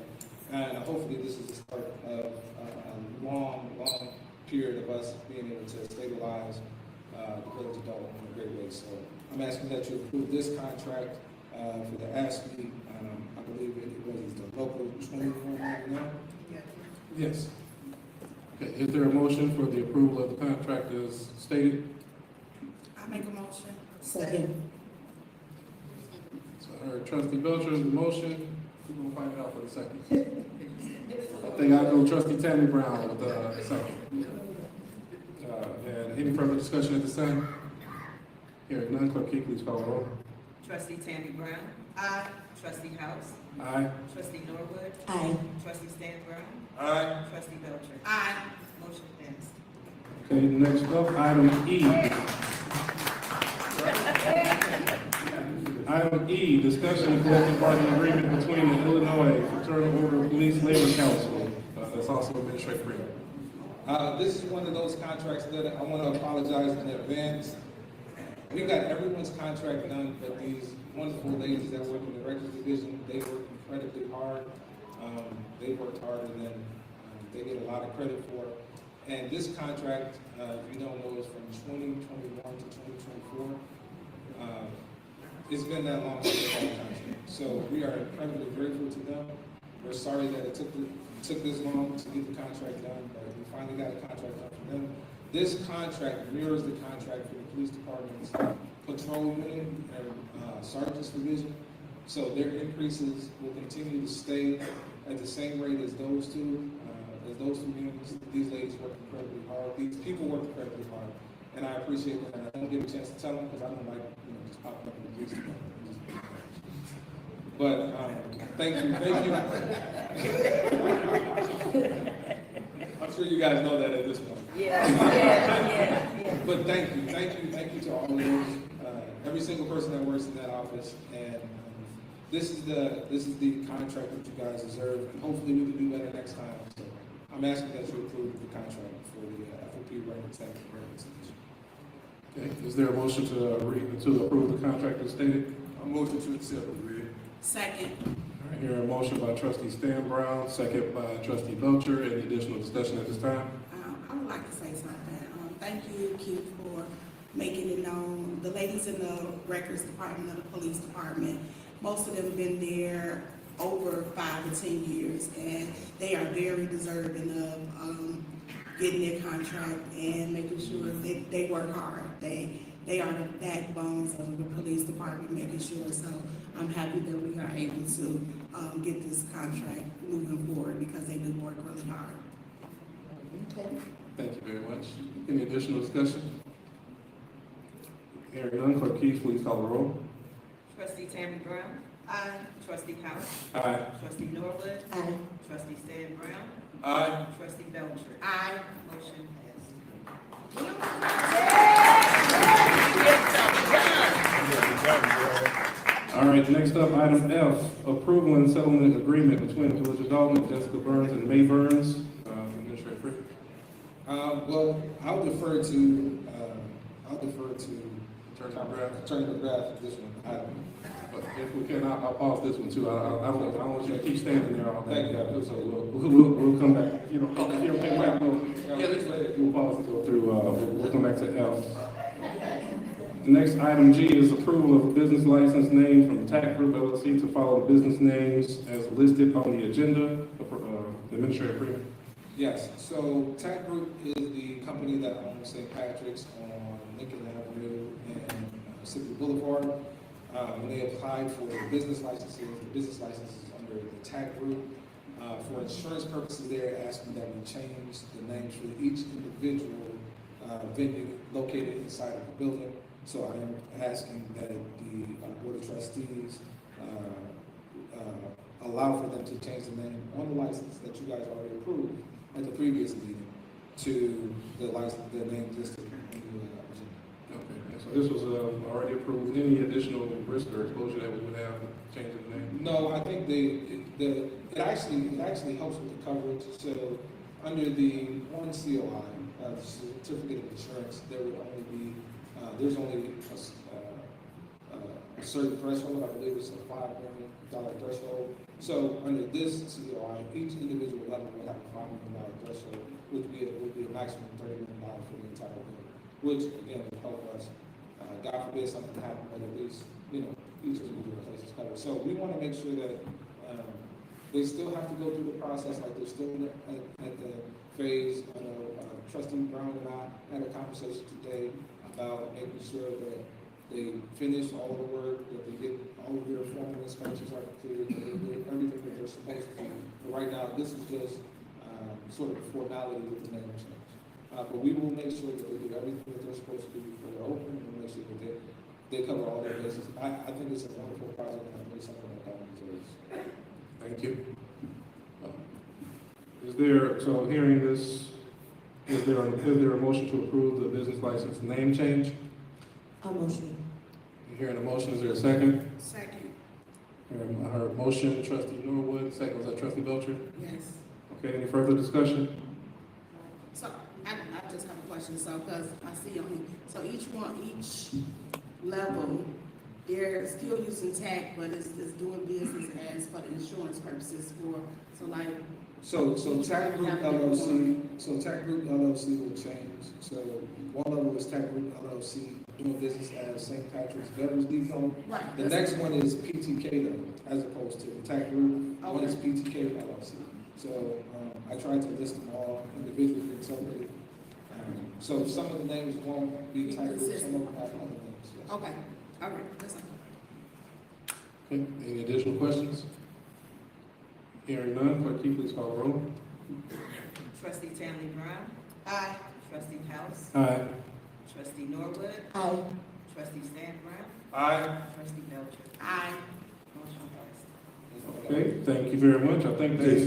And hopefully this is the start of a long period of us being able to stabilize the Village of Dolton in a great way. So I'm asking that you approve this contract for the AFSCME. I believe it was the local 21 right now. Yes. Okay, is there a motion for the approval of the contract as stated? I make a motion. Second. So I heard trustee Belcher's motion. We're gonna find out for the second. I think I'll go trustee Tammy Brown with the second. And any further discussion at this time? Hearing none, clerk, please call the roll. Trustee Tammy Brown. Aye. Trustee House. Aye. Trustee Norwood. Aye. Trustee Stan Brown. Aye. Trustee Belcher. Aye. Motion passed. Okay, next up, item E. Item E, discussion and collective bargaining agreement between the Illinois Fraternal Order of Police Labor Council. That's also Administrator Freeman. This is one of those contracts that I want to apologize in advance. We got everyone's contract done, but these wonderful ladies that work in the records division, they work incredibly hard. They worked harder than they get a lot of credit for. And this contract, if you don't know, is from 2021 to 2024. It's been that long since they've had a contract. So we are incredibly grateful to them. We're sorry that it took this long to get the contract done, but we finally got a contract done for them. This contract mirrors the contract for the police department's patrol unit and sergeant's division. So their increases will continue to stay at the same rate as those two units. These ladies work incredibly hard. These people work incredibly hard. And I appreciate that. And I don't get a chance to tell them because I don't like, just popping up in the police department. But thank you. I'm sure you guys know that at this point. Yeah. But thank you to all of those, every single person that works in that office. And this is the contract that you guys deserve. And hopefully we can do better next time. So I'm asking that you approve the contract for the FOP record staff. Okay, is there a motion to approve the contract as stated? A motion to accept. Second. All right, here a motion by trustee Stan Brown, second by trustee Belcher. Any additional discussion at this time? I would like to say something. Thank you, Keith, for making it known. The ladies in the records department of the police department, most of them have been there over 5 to 10 years, and they are very deserving of getting their contract and making sure that they work hard. They are the backbones of the police department, making sure. So I'm happy that we are able to get this contract moving forward because they do work really hard. Okay. Thank you very much. Any additional discussion? Hearing none, clerk Keith, please call the roll. Trustee Tammy Brown. Aye. Trustee Powell. Aye. Trustee Norwood. Aye. Trustee Stan Brown. Aye. Trustee Belcher. Aye. Motion All right, next up, item F, approval and settlement agreement between the Village of Dolton, Jessica Burns and May Burns. Administrator Free. Well, I'll defer to Attorney McGrath for this one. But if we can, I'll pause this one too. I don't want you to keep standing there all day. Thank you. So we'll come back. You don't think about it. We'll pause and go through. We'll come back to F. The next item G is approval of a business license name from TAC Group LLC to follow the business names as listed on the agenda. Administrator Freeman. Yes, so TAC Group is the company that owns St. Patrick's on Lincoln Avenue and Mississippi Boulevard. When they applied for the business licenses under the TAC Group. For insurance purposes, they're asking that we change the names for each individual venue located inside of the building. So I am asking that the Board of Trustees allow for them to change the name on the license that you guys already approved at the previous meeting to the name listed in the agenda. Okay, so this was already approved. Any additional risk or exposure that we would have changing the name? No, I think it actually helps with the coverage. So under the one COI, certificate of insurance, there would only be there's only a certain threshold. I believe it's a $5 million threshold. So under this COI, each individual level would have a $5 million threshold, which would be a maximum $30 million for the entire building, which again would help us. God forbid something happen, but at least each individual place is covered. So we want to make sure that they still have to go through the process, like they're still at the phase. Trustee Brown and I had a conversation today about making sure that they finish all the work, that they get all of their formal inspections are completed, that they do everything that they're supposed to do. But right now, this is just sort of a formality with the name change. But we will make sure that they do everything that they're supposed to do before they're open, and we'll make sure that they cover all their bases. I think it's a wonderful project, and I think it's something that Dolton deserves. Thank you. Hearing this, is there a motion to approve the business license name change? A motion. Hearing a motion, is there a second? Second. I heard motion, trustee Norwood, second, was that trustee Belcher? Yes. Okay, any further discussion? So I just have a question. So because I see each level, they're still using TAC, but it's doing business as for the insurance purposes So TAC Group LLC, will change. So one level is TAC Group LLC doing business as St. Patrick's Veterans Depot. Right. The next one is PTK though, as opposed to TAC Group. Okay. One is PTK LLC. So I tried to list them all individually, so So some of the names won't be typed, some of them have other names. Yes. Okay, all right, that's fine. Okay, any additional questions? Hearing none, clerk, can you please call the roll? Trustee Tammy Brown. Aye. Trustee House. Aye. Trustee Norwood. Aye. Trustee Stan Brown. Aye. Trustee Belcher. Aye. Motion passed. Okay, thank you very much. I think that's,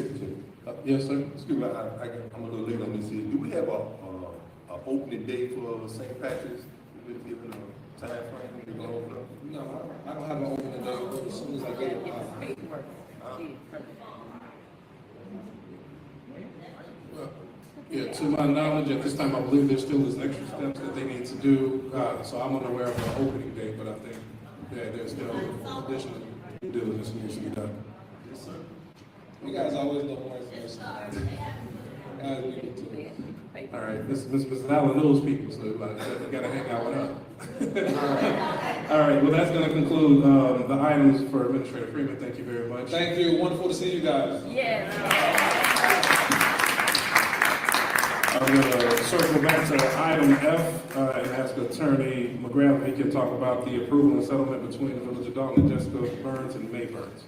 yes, sir. Excuse me, I'm a little late on this here. Do we have a opening day for St. Patrick's? We've given a time frame to go over? No, I don't have an opening day, as soon as I get it. Yeah, to my knowledge, at this time, I believe there still is extra steps that they need to do. So I'm unaware of an opening date, but I think there's still additional due diligence that needs to be done. You guys always know more information. Guys, we need to. All right, Mrs. Allen knows people, so you gotta hang out with her. All right, well, that's gonna conclude the items for Administrator Freeman. Thank you very much. Thank you. Wonderful to see you guys. I'm gonna circle back to item F and ask Attorney McGrath if he can talk about the approval and settlement between the Village of Dolton and Jessica Burns and May Burns.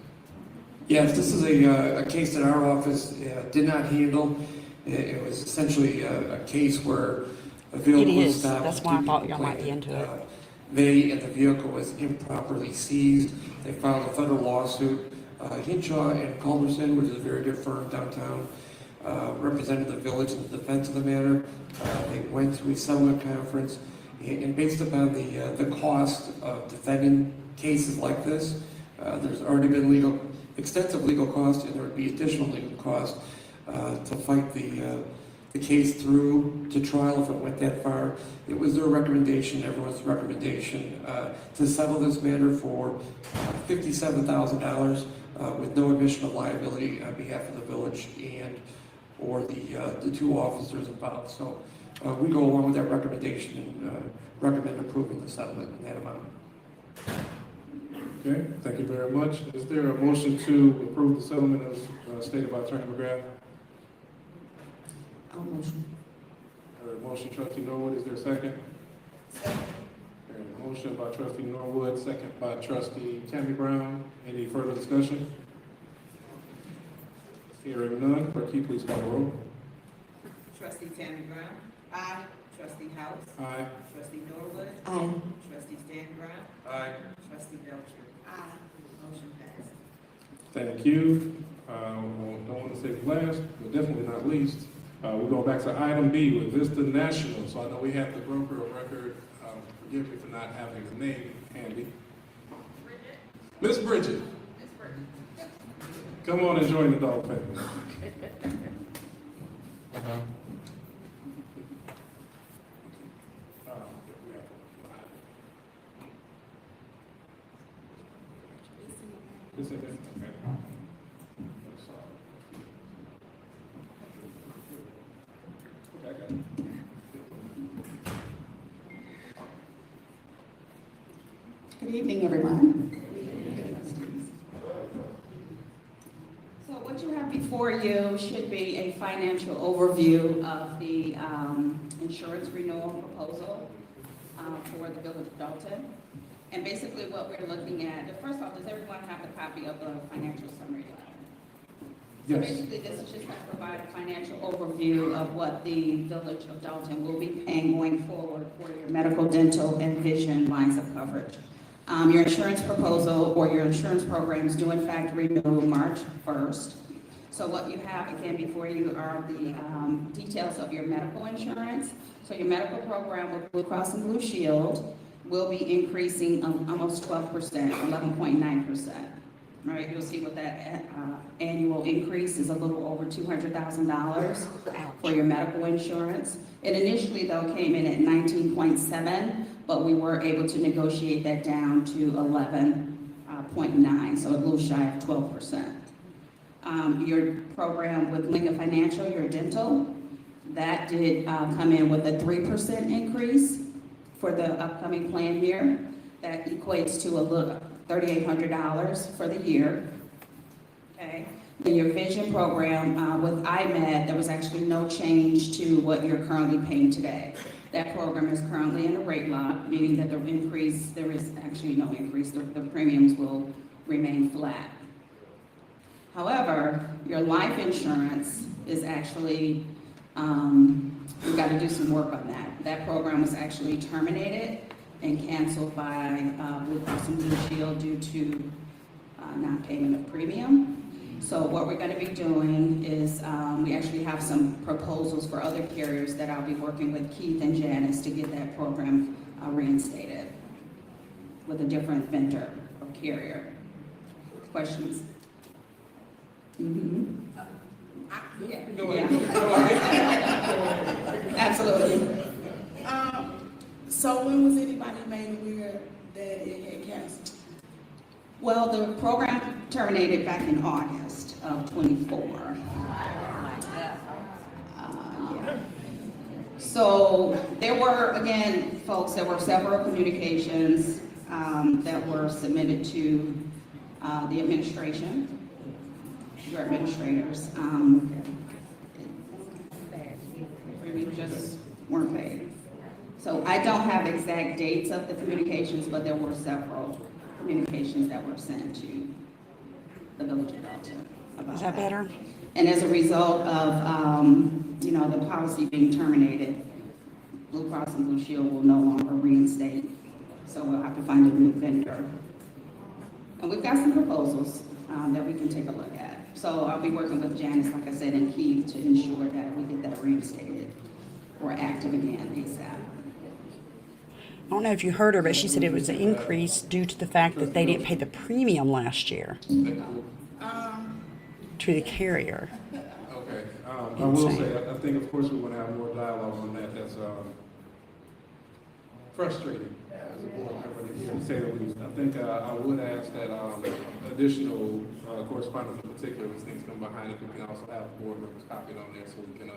Yes, this is a case that our office did not handle. It was essentially a case where a vehicle was stopped. That's why I thought y'all might be into it. They and the vehicle was improperly seized. They filed a federal lawsuit. Hinshaw and Culberson, which is a very good firm downtown, represented the village in the defense of the matter. They went to a settlement conference, and based upon the cost of defending cases like this, there's already been extensive legal costs, and there would be additional legal costs to fight the case through to trial if it went that far. It was their recommendation, everyone's recommendation, to settle this matter for $57,000 with no admission of liability on behalf of the village and or the two officers involved. So we go along with that recommendation and recommend approving the settlement in that amount. Okay, thank you very much. Is there a motion to approve the settlement as stated by Attorney McGrath? I'll motion. Motion, Trustee Norwood. Is there a second? Motion by Trustee Norwood, second by Trustee Tammy Brown. Any further discussion? Hearing none, clerk, can you please call the roll? Trustee Tammy Brown. Aye. Trustee House. Aye. Trustee Norwood. Aye. Trustee Stan Brown. Aye. Trustee Belcher. Aye. Motion passed. Thank you. Don't want to say last, but definitely not least, we're going back to item B with Vista National. So I know we have the broker of record. Forgive me for not having the name handy. Miss Bridget. Come on and join the dog family. Good evening, everyone. So what you have before you should be a financial overview of the insurance renewal proposal for the Village of Dolton. And basically what we're looking at, first off, does everyone have a copy of the financial summary letter? So Yes. basically, this is just to provide a financial overview of what the Village of Dolton will be paying going forward for your medical, dental, and vision lines of coverage. Your insurance proposal or your insurance programs do in fact renew March 1st. So what you have again before you are the details of your medical insurance. So your medical program with Blue Cross and Blue Shield will be increasing almost 12%, 11.9%. All right, you'll see what that annual increase is, a little over $200,000 for your medical insurance. It initially though came in at 19.7, but we were able to negotiate that down to 11.9, so a little shy of 12%. Your program with Lincoln Financial, your dental, that did come in with a 3% increase for the upcoming plan year. That equates to a little $3,800 for the year. Okay. In your vision program with IMED, there was actually no change to what you're currently paying today. That program is currently in a rate lock, meaning that there is actually no increase. The premiums will remain flat. However, your life insurance is actually, we've got to do some work on that. That program was actually terminated and canceled by Blue Cross and Blue Shield due to non-payment of premium. So what we're going to be doing is we actually have some proposals for other carriers that I'll be working with Keith and Janice to get that program reinstated with a different vendor or carrier. Questions? Mm-hmm. Absolutely. So when was anybody made aware that it had canceled? Well, the program terminated back in August of 24. So there were, again, folks, there were several communications that were submitted to the administration, your administrators. We just weren't paid. So I don't have exact dates of the communications, but there were several communications that were sent to the Village of Dolton about Is that better? And as a result of, the policy being terminated, Blue Cross and Blue Shield will no longer reinstate. So we'll have to find a new vendor. And we've got some proposals that we can take a look at. So I'll be working with Janice, like I said, and Keith to ensure that we get that reinstated or active again ASAP. I don't know if you heard her, but she said it was an increase due to the fact that they didn't pay the premium last year to the carrier. Okay, I will say, I think of course we want to have more dialogue on that. That's frustrating as a board member to hear, to say the least. I think I would ask that additional correspondence in particular, as things come behind it, we can also have board members copied on there so we can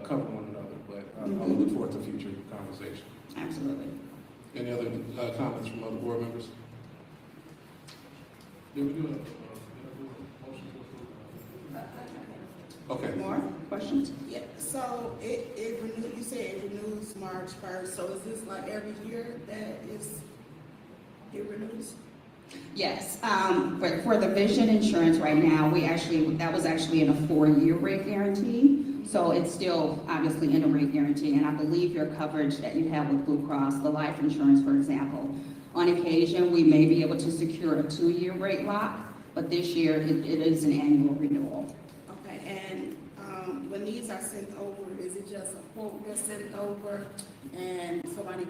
cover one another. But I look forward to future conversation. Absolutely. Any other comments from other board members? Did we do a motion to approve? Okay. More questions? Yeah, so it renews, you said it renews March 1st, so is this like every year that it renews? Yes, but for the vision insurance right now, that was actually in a 4-year rate guarantee. So it's still obviously in a rate guarantee, and I believe your coverage that you have with Blue Cross, the life insurance, for example, on occasion, we may be able to secure a 2-year rate lock, but this year it is an annual renewal. Okay, and when these are sent over, is it just a quote that's sent over and somebody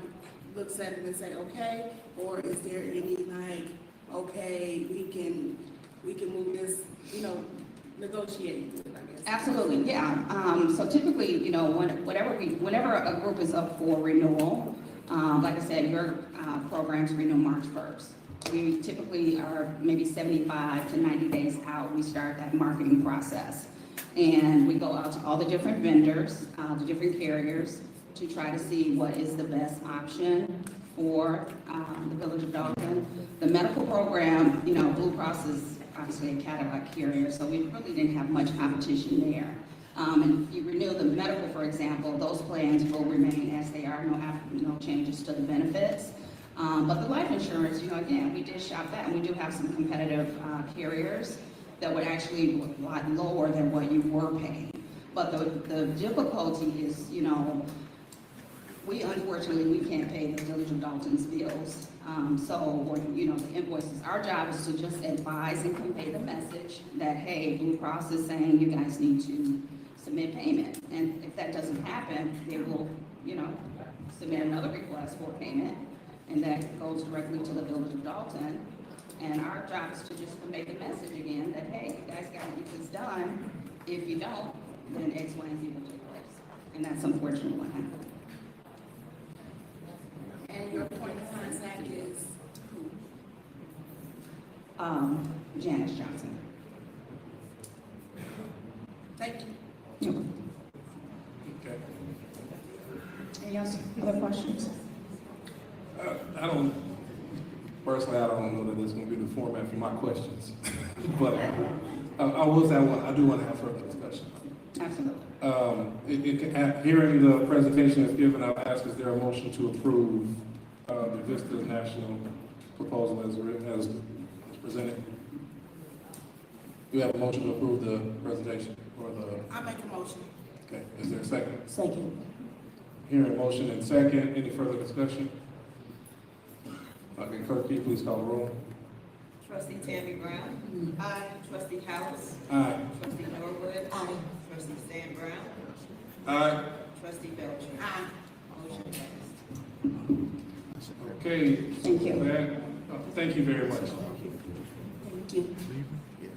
looks at it and say, okay, or is there any like, okay, we can move this, negotiate with it, I guess? Absolutely, yeah. So typically, whenever a group is up for renewal, like I said, your programs renew March 1st. We typically are maybe 75 to 90 days out. We start that marketing process. And we go out to all the different vendors, the different carriers, to try to see what is the best option for the Village of Dolton. The medical program, Blue Cross is obviously a Cadillac carrier, so we really didn't have much competition there. And if you renew the medical, for example, those plans will remain as they are, no changes to the benefits. But the life insurance, again, we did shop that, and we do have some competitive carriers that would actually be a lot lower than what you were paying. But the difficulty is, we unfortunately can't pay the Village of Dolton's bills. The invoices, our job is to just advise and convey the message that, hey, Blue Cross is saying you guys need to submit payment. And if that doesn't happen, they will, submit another request for payment. And that goes directly to the Village of Dolton. And our job is to just convey the message again that, hey, you guys got to get this done. If you don't, then X, Y, and Z will take place. And that's unfortunately what happened. And your point of contact is who? Janice Johnson. Thank you. Okay. Any other questions? Personally, I don't know that it's going to be the format for my questions. But I will say, I do want to have further discussion. Absolutely. Hearing the presentation that's given, I'll ask, is there a motion to approve the Vista National proposal as presented? Do you have a motion to approve the presentation or the? I make a motion. Okay, is there a second? Second. Hearing a motion and second, any further discussion? Okay, clerk, can you please call the roll? Trustee Tammy Brown. Aye. Trustee House. Aye. Trustee Norwood. Aye. Trustee Stan Brown. Aye. Trustee Belcher. Aye. Motion passed. Okay. Thank you. Thank you very much. Thank you.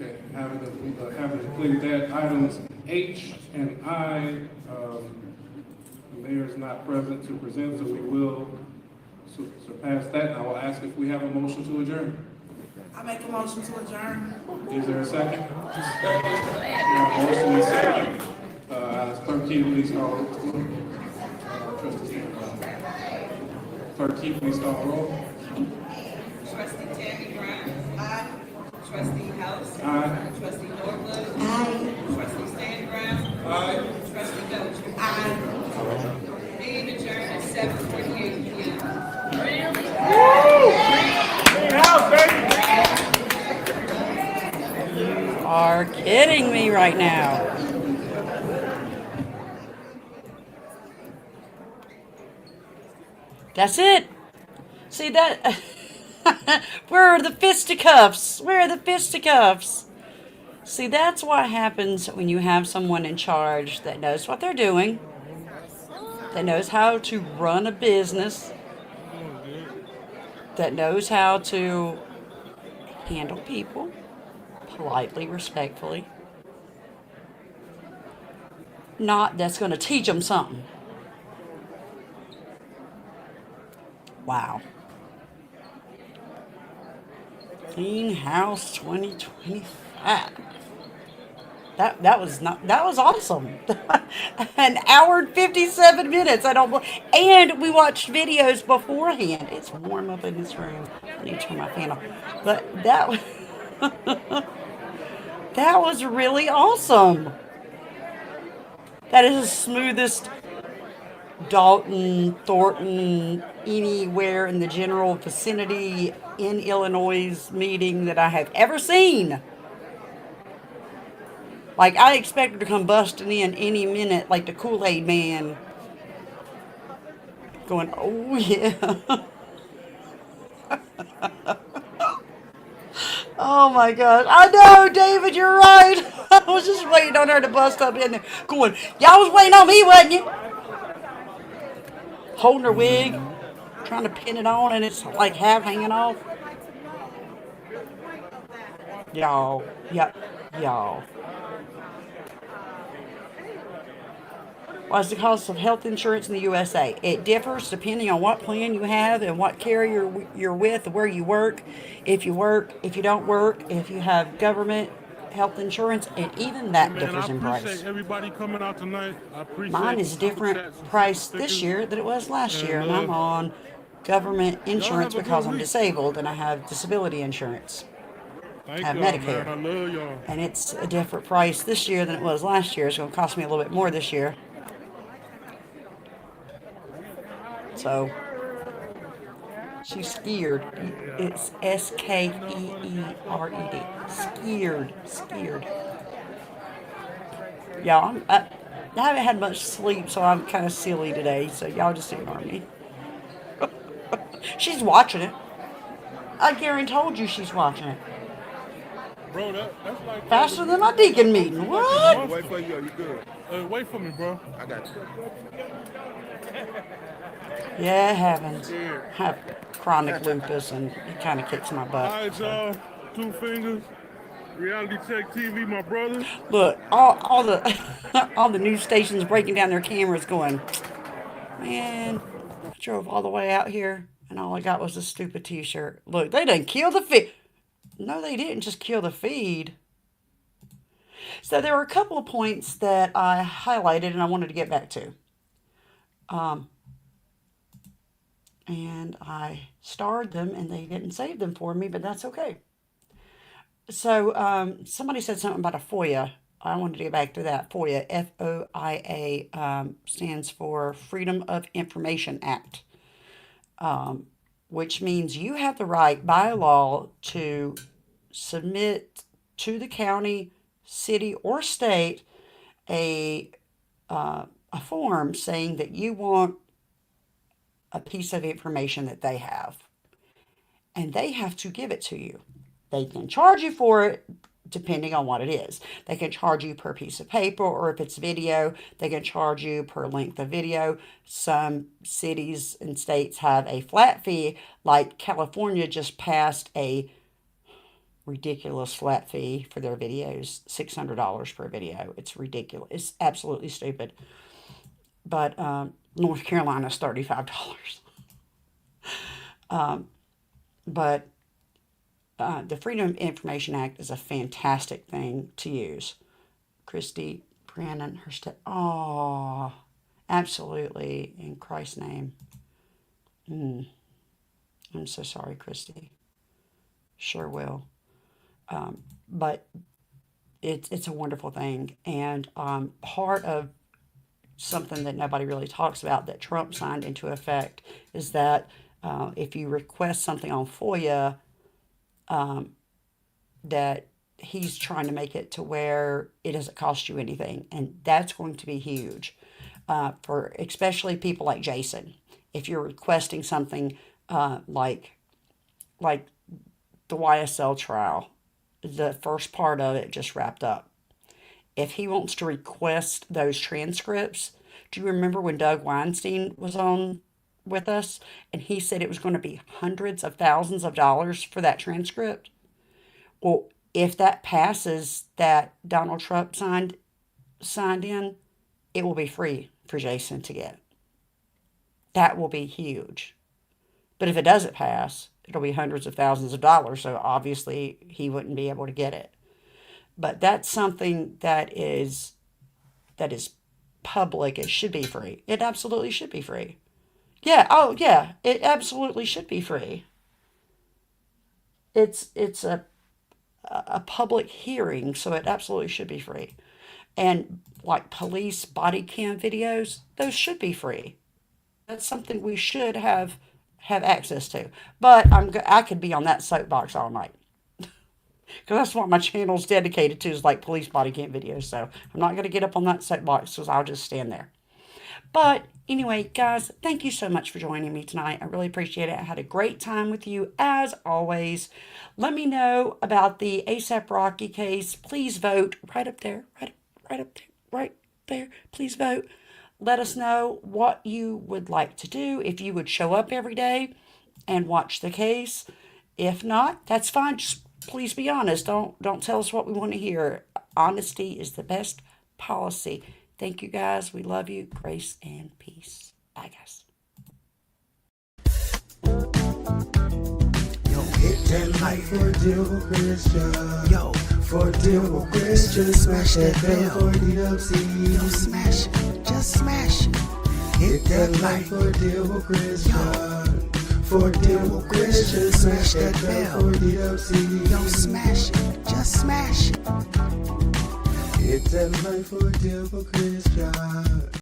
Okay, having completed that, items H and I, the mayor is not present to present, so we will surpass that. And I will ask if we have a motion to adjourn. I make a motion to adjourn. Is there a second? We have a motion and a second. Clerk, can you please call Clerk, can you please call the roll? Trustee Tammy Brown. Aye. Trustee House. Aye. Trustee Norwood. Aye. Trustee Stan Brown. Aye. Trustee Belcher. Aye. Meeting adjourned at 7:48 p.m. You are kidding me right now. That's it. See that? Where are the fisticuffs? Where are the fisticuffs? See, that's what happens when you have someone in charge that knows what they're doing, that knows how to run a business, that knows how to handle people politely, respectfully. Not that's going to teach them something. Wow. Clean House 2025. That was awesome. An hour and 57 minutes. And we watched videos beforehand. It's warm up in this room. I need to turn my fan off. But that was really awesome. That is the smoothest Dolton, Thornton, anywhere in the general vicinity in Illinois meeting that I have ever seen. Like, I expected to come busting in any minute, like the Kool-Aid man. Going, oh yeah. Oh my gosh. I know, David, you're right. I was just waiting on her to bust up in there. Going, y'all was waiting on me, wasn't you? Holding her wig, trying to pin it on, and it's like half hanging off. Y'all, yep, y'all. What's the cost of health insurance in the USA? It differs depending on what plan you have and what carrier you're with, where you work, if you don't work, if you have government health insurance, and even that differs in price. Appreciate everybody coming out tonight. I appreciate Mine is different price this year than it was last year, and I'm on government insurance because I'm disabled and I have disability insurance. I have Medicare. Man. I love y'all. And it's a different price this year than it was last year. It's going to cost me a little bit more this year. So, she's scared. It's S-K-E-E-R-E-D. Scared. Y'all, I haven't had much sleep, so I'm kind of silly today. So y'all just ignore me. She's watching it. I guarantee you she's watching it. Bro, that's like Faster than my deacon meeting. What? Wait for you. You good? Wait for me, bro. I got you. Yeah, it happens. I have chronic lupus, and it kind of kicks my butt. All right, y'all. 2 fingers. Reality Check TV, my brother. Look, all the all the news stations breaking down their cameras, going, man, I drove all the way out here, and all I got was a stupid T-shirt. Look, they didn't kill the feed. No, they didn't just kill the feed. So there were a couple of points that I highlighted, and I wanted to get back to. And I starred them, and they didn't save them for me, but that's okay. So somebody said something about a FOIA. I wanted to get back to that. FOIA, FOIA, stands for Freedom of Information Act, which means you have the right by law to submit to the county, city, or state a form saying that you want a piece of information that they have. And they have to give it to you. They can charge you for it depending on what it is. They can charge you per piece of paper, or if it's video, they can charge you per length of video. Some cities and states have a flat fee, like California just passed a ridiculous flat fee for their videos, $600 per video. It's ridiculous. It's absolutely stupid. But North Carolina's $35. But the Freedom of Information Act is a fantastic thing to use. Christy, Brandon, her oh, absolutely, in Christ's name. I'm so sorry, Christy. Sure will. But it's a wonderful thing. And part of something that nobody really talks about that Trump signed into effect is that if you request something on FOIA, that he's trying to make it to where it doesn't cost you anything. And that's going to be huge for especially people like Jason. If you're requesting something like the YSL trial, the first part of it just wrapped up. If he wants to request those transcripts, do you remember when Doug Weinstein was on with us and he said it was going to be hundreds of thousands of dollars for that transcript? Well, if that passes, that Donald Trump signed in, it will be free for Jason to get. That will be huge. But if it doesn't pass, it'll be hundreds of thousands of dollars, so obviously he wouldn't be able to get it. But that's something that is public. It should be free. It absolutely should be free. Yeah, oh yeah, it absolutely should be free. It's a public hearing, so it absolutely should be free. And like police body cam videos, those should be free. That's something we should have access to. But I could be on that soapbox all night. Because that's what my channel's dedicated to, is like police body cam videos. So I'm not going to get up on that soapbox because I'll just stand there. But anyway, guys, thank you so much for joining me tonight. I really appreciate it. I had a great time with you, as always. Let me know about the A$AP Rocky case. Please vote right up there, right there. Please vote. Let us know what you would like to do. If you would show up every day and watch the case. If not, that's fine. Just please be honest. Don't tell us what we want to hear. Honesty is the best policy. Thank you, guys. We love you. Grace and peace. Bye, guys. Yo, hit that like for deal with Christian. Yo, for deal with Christian. Smash that bell for DWC. Yo, smash it. Just smash it. Hit that like for deal with Christian. For deal with Christian. Smash that bell for DWC. Yo, smash it. Just smash it. Hit that life for deal for Christian.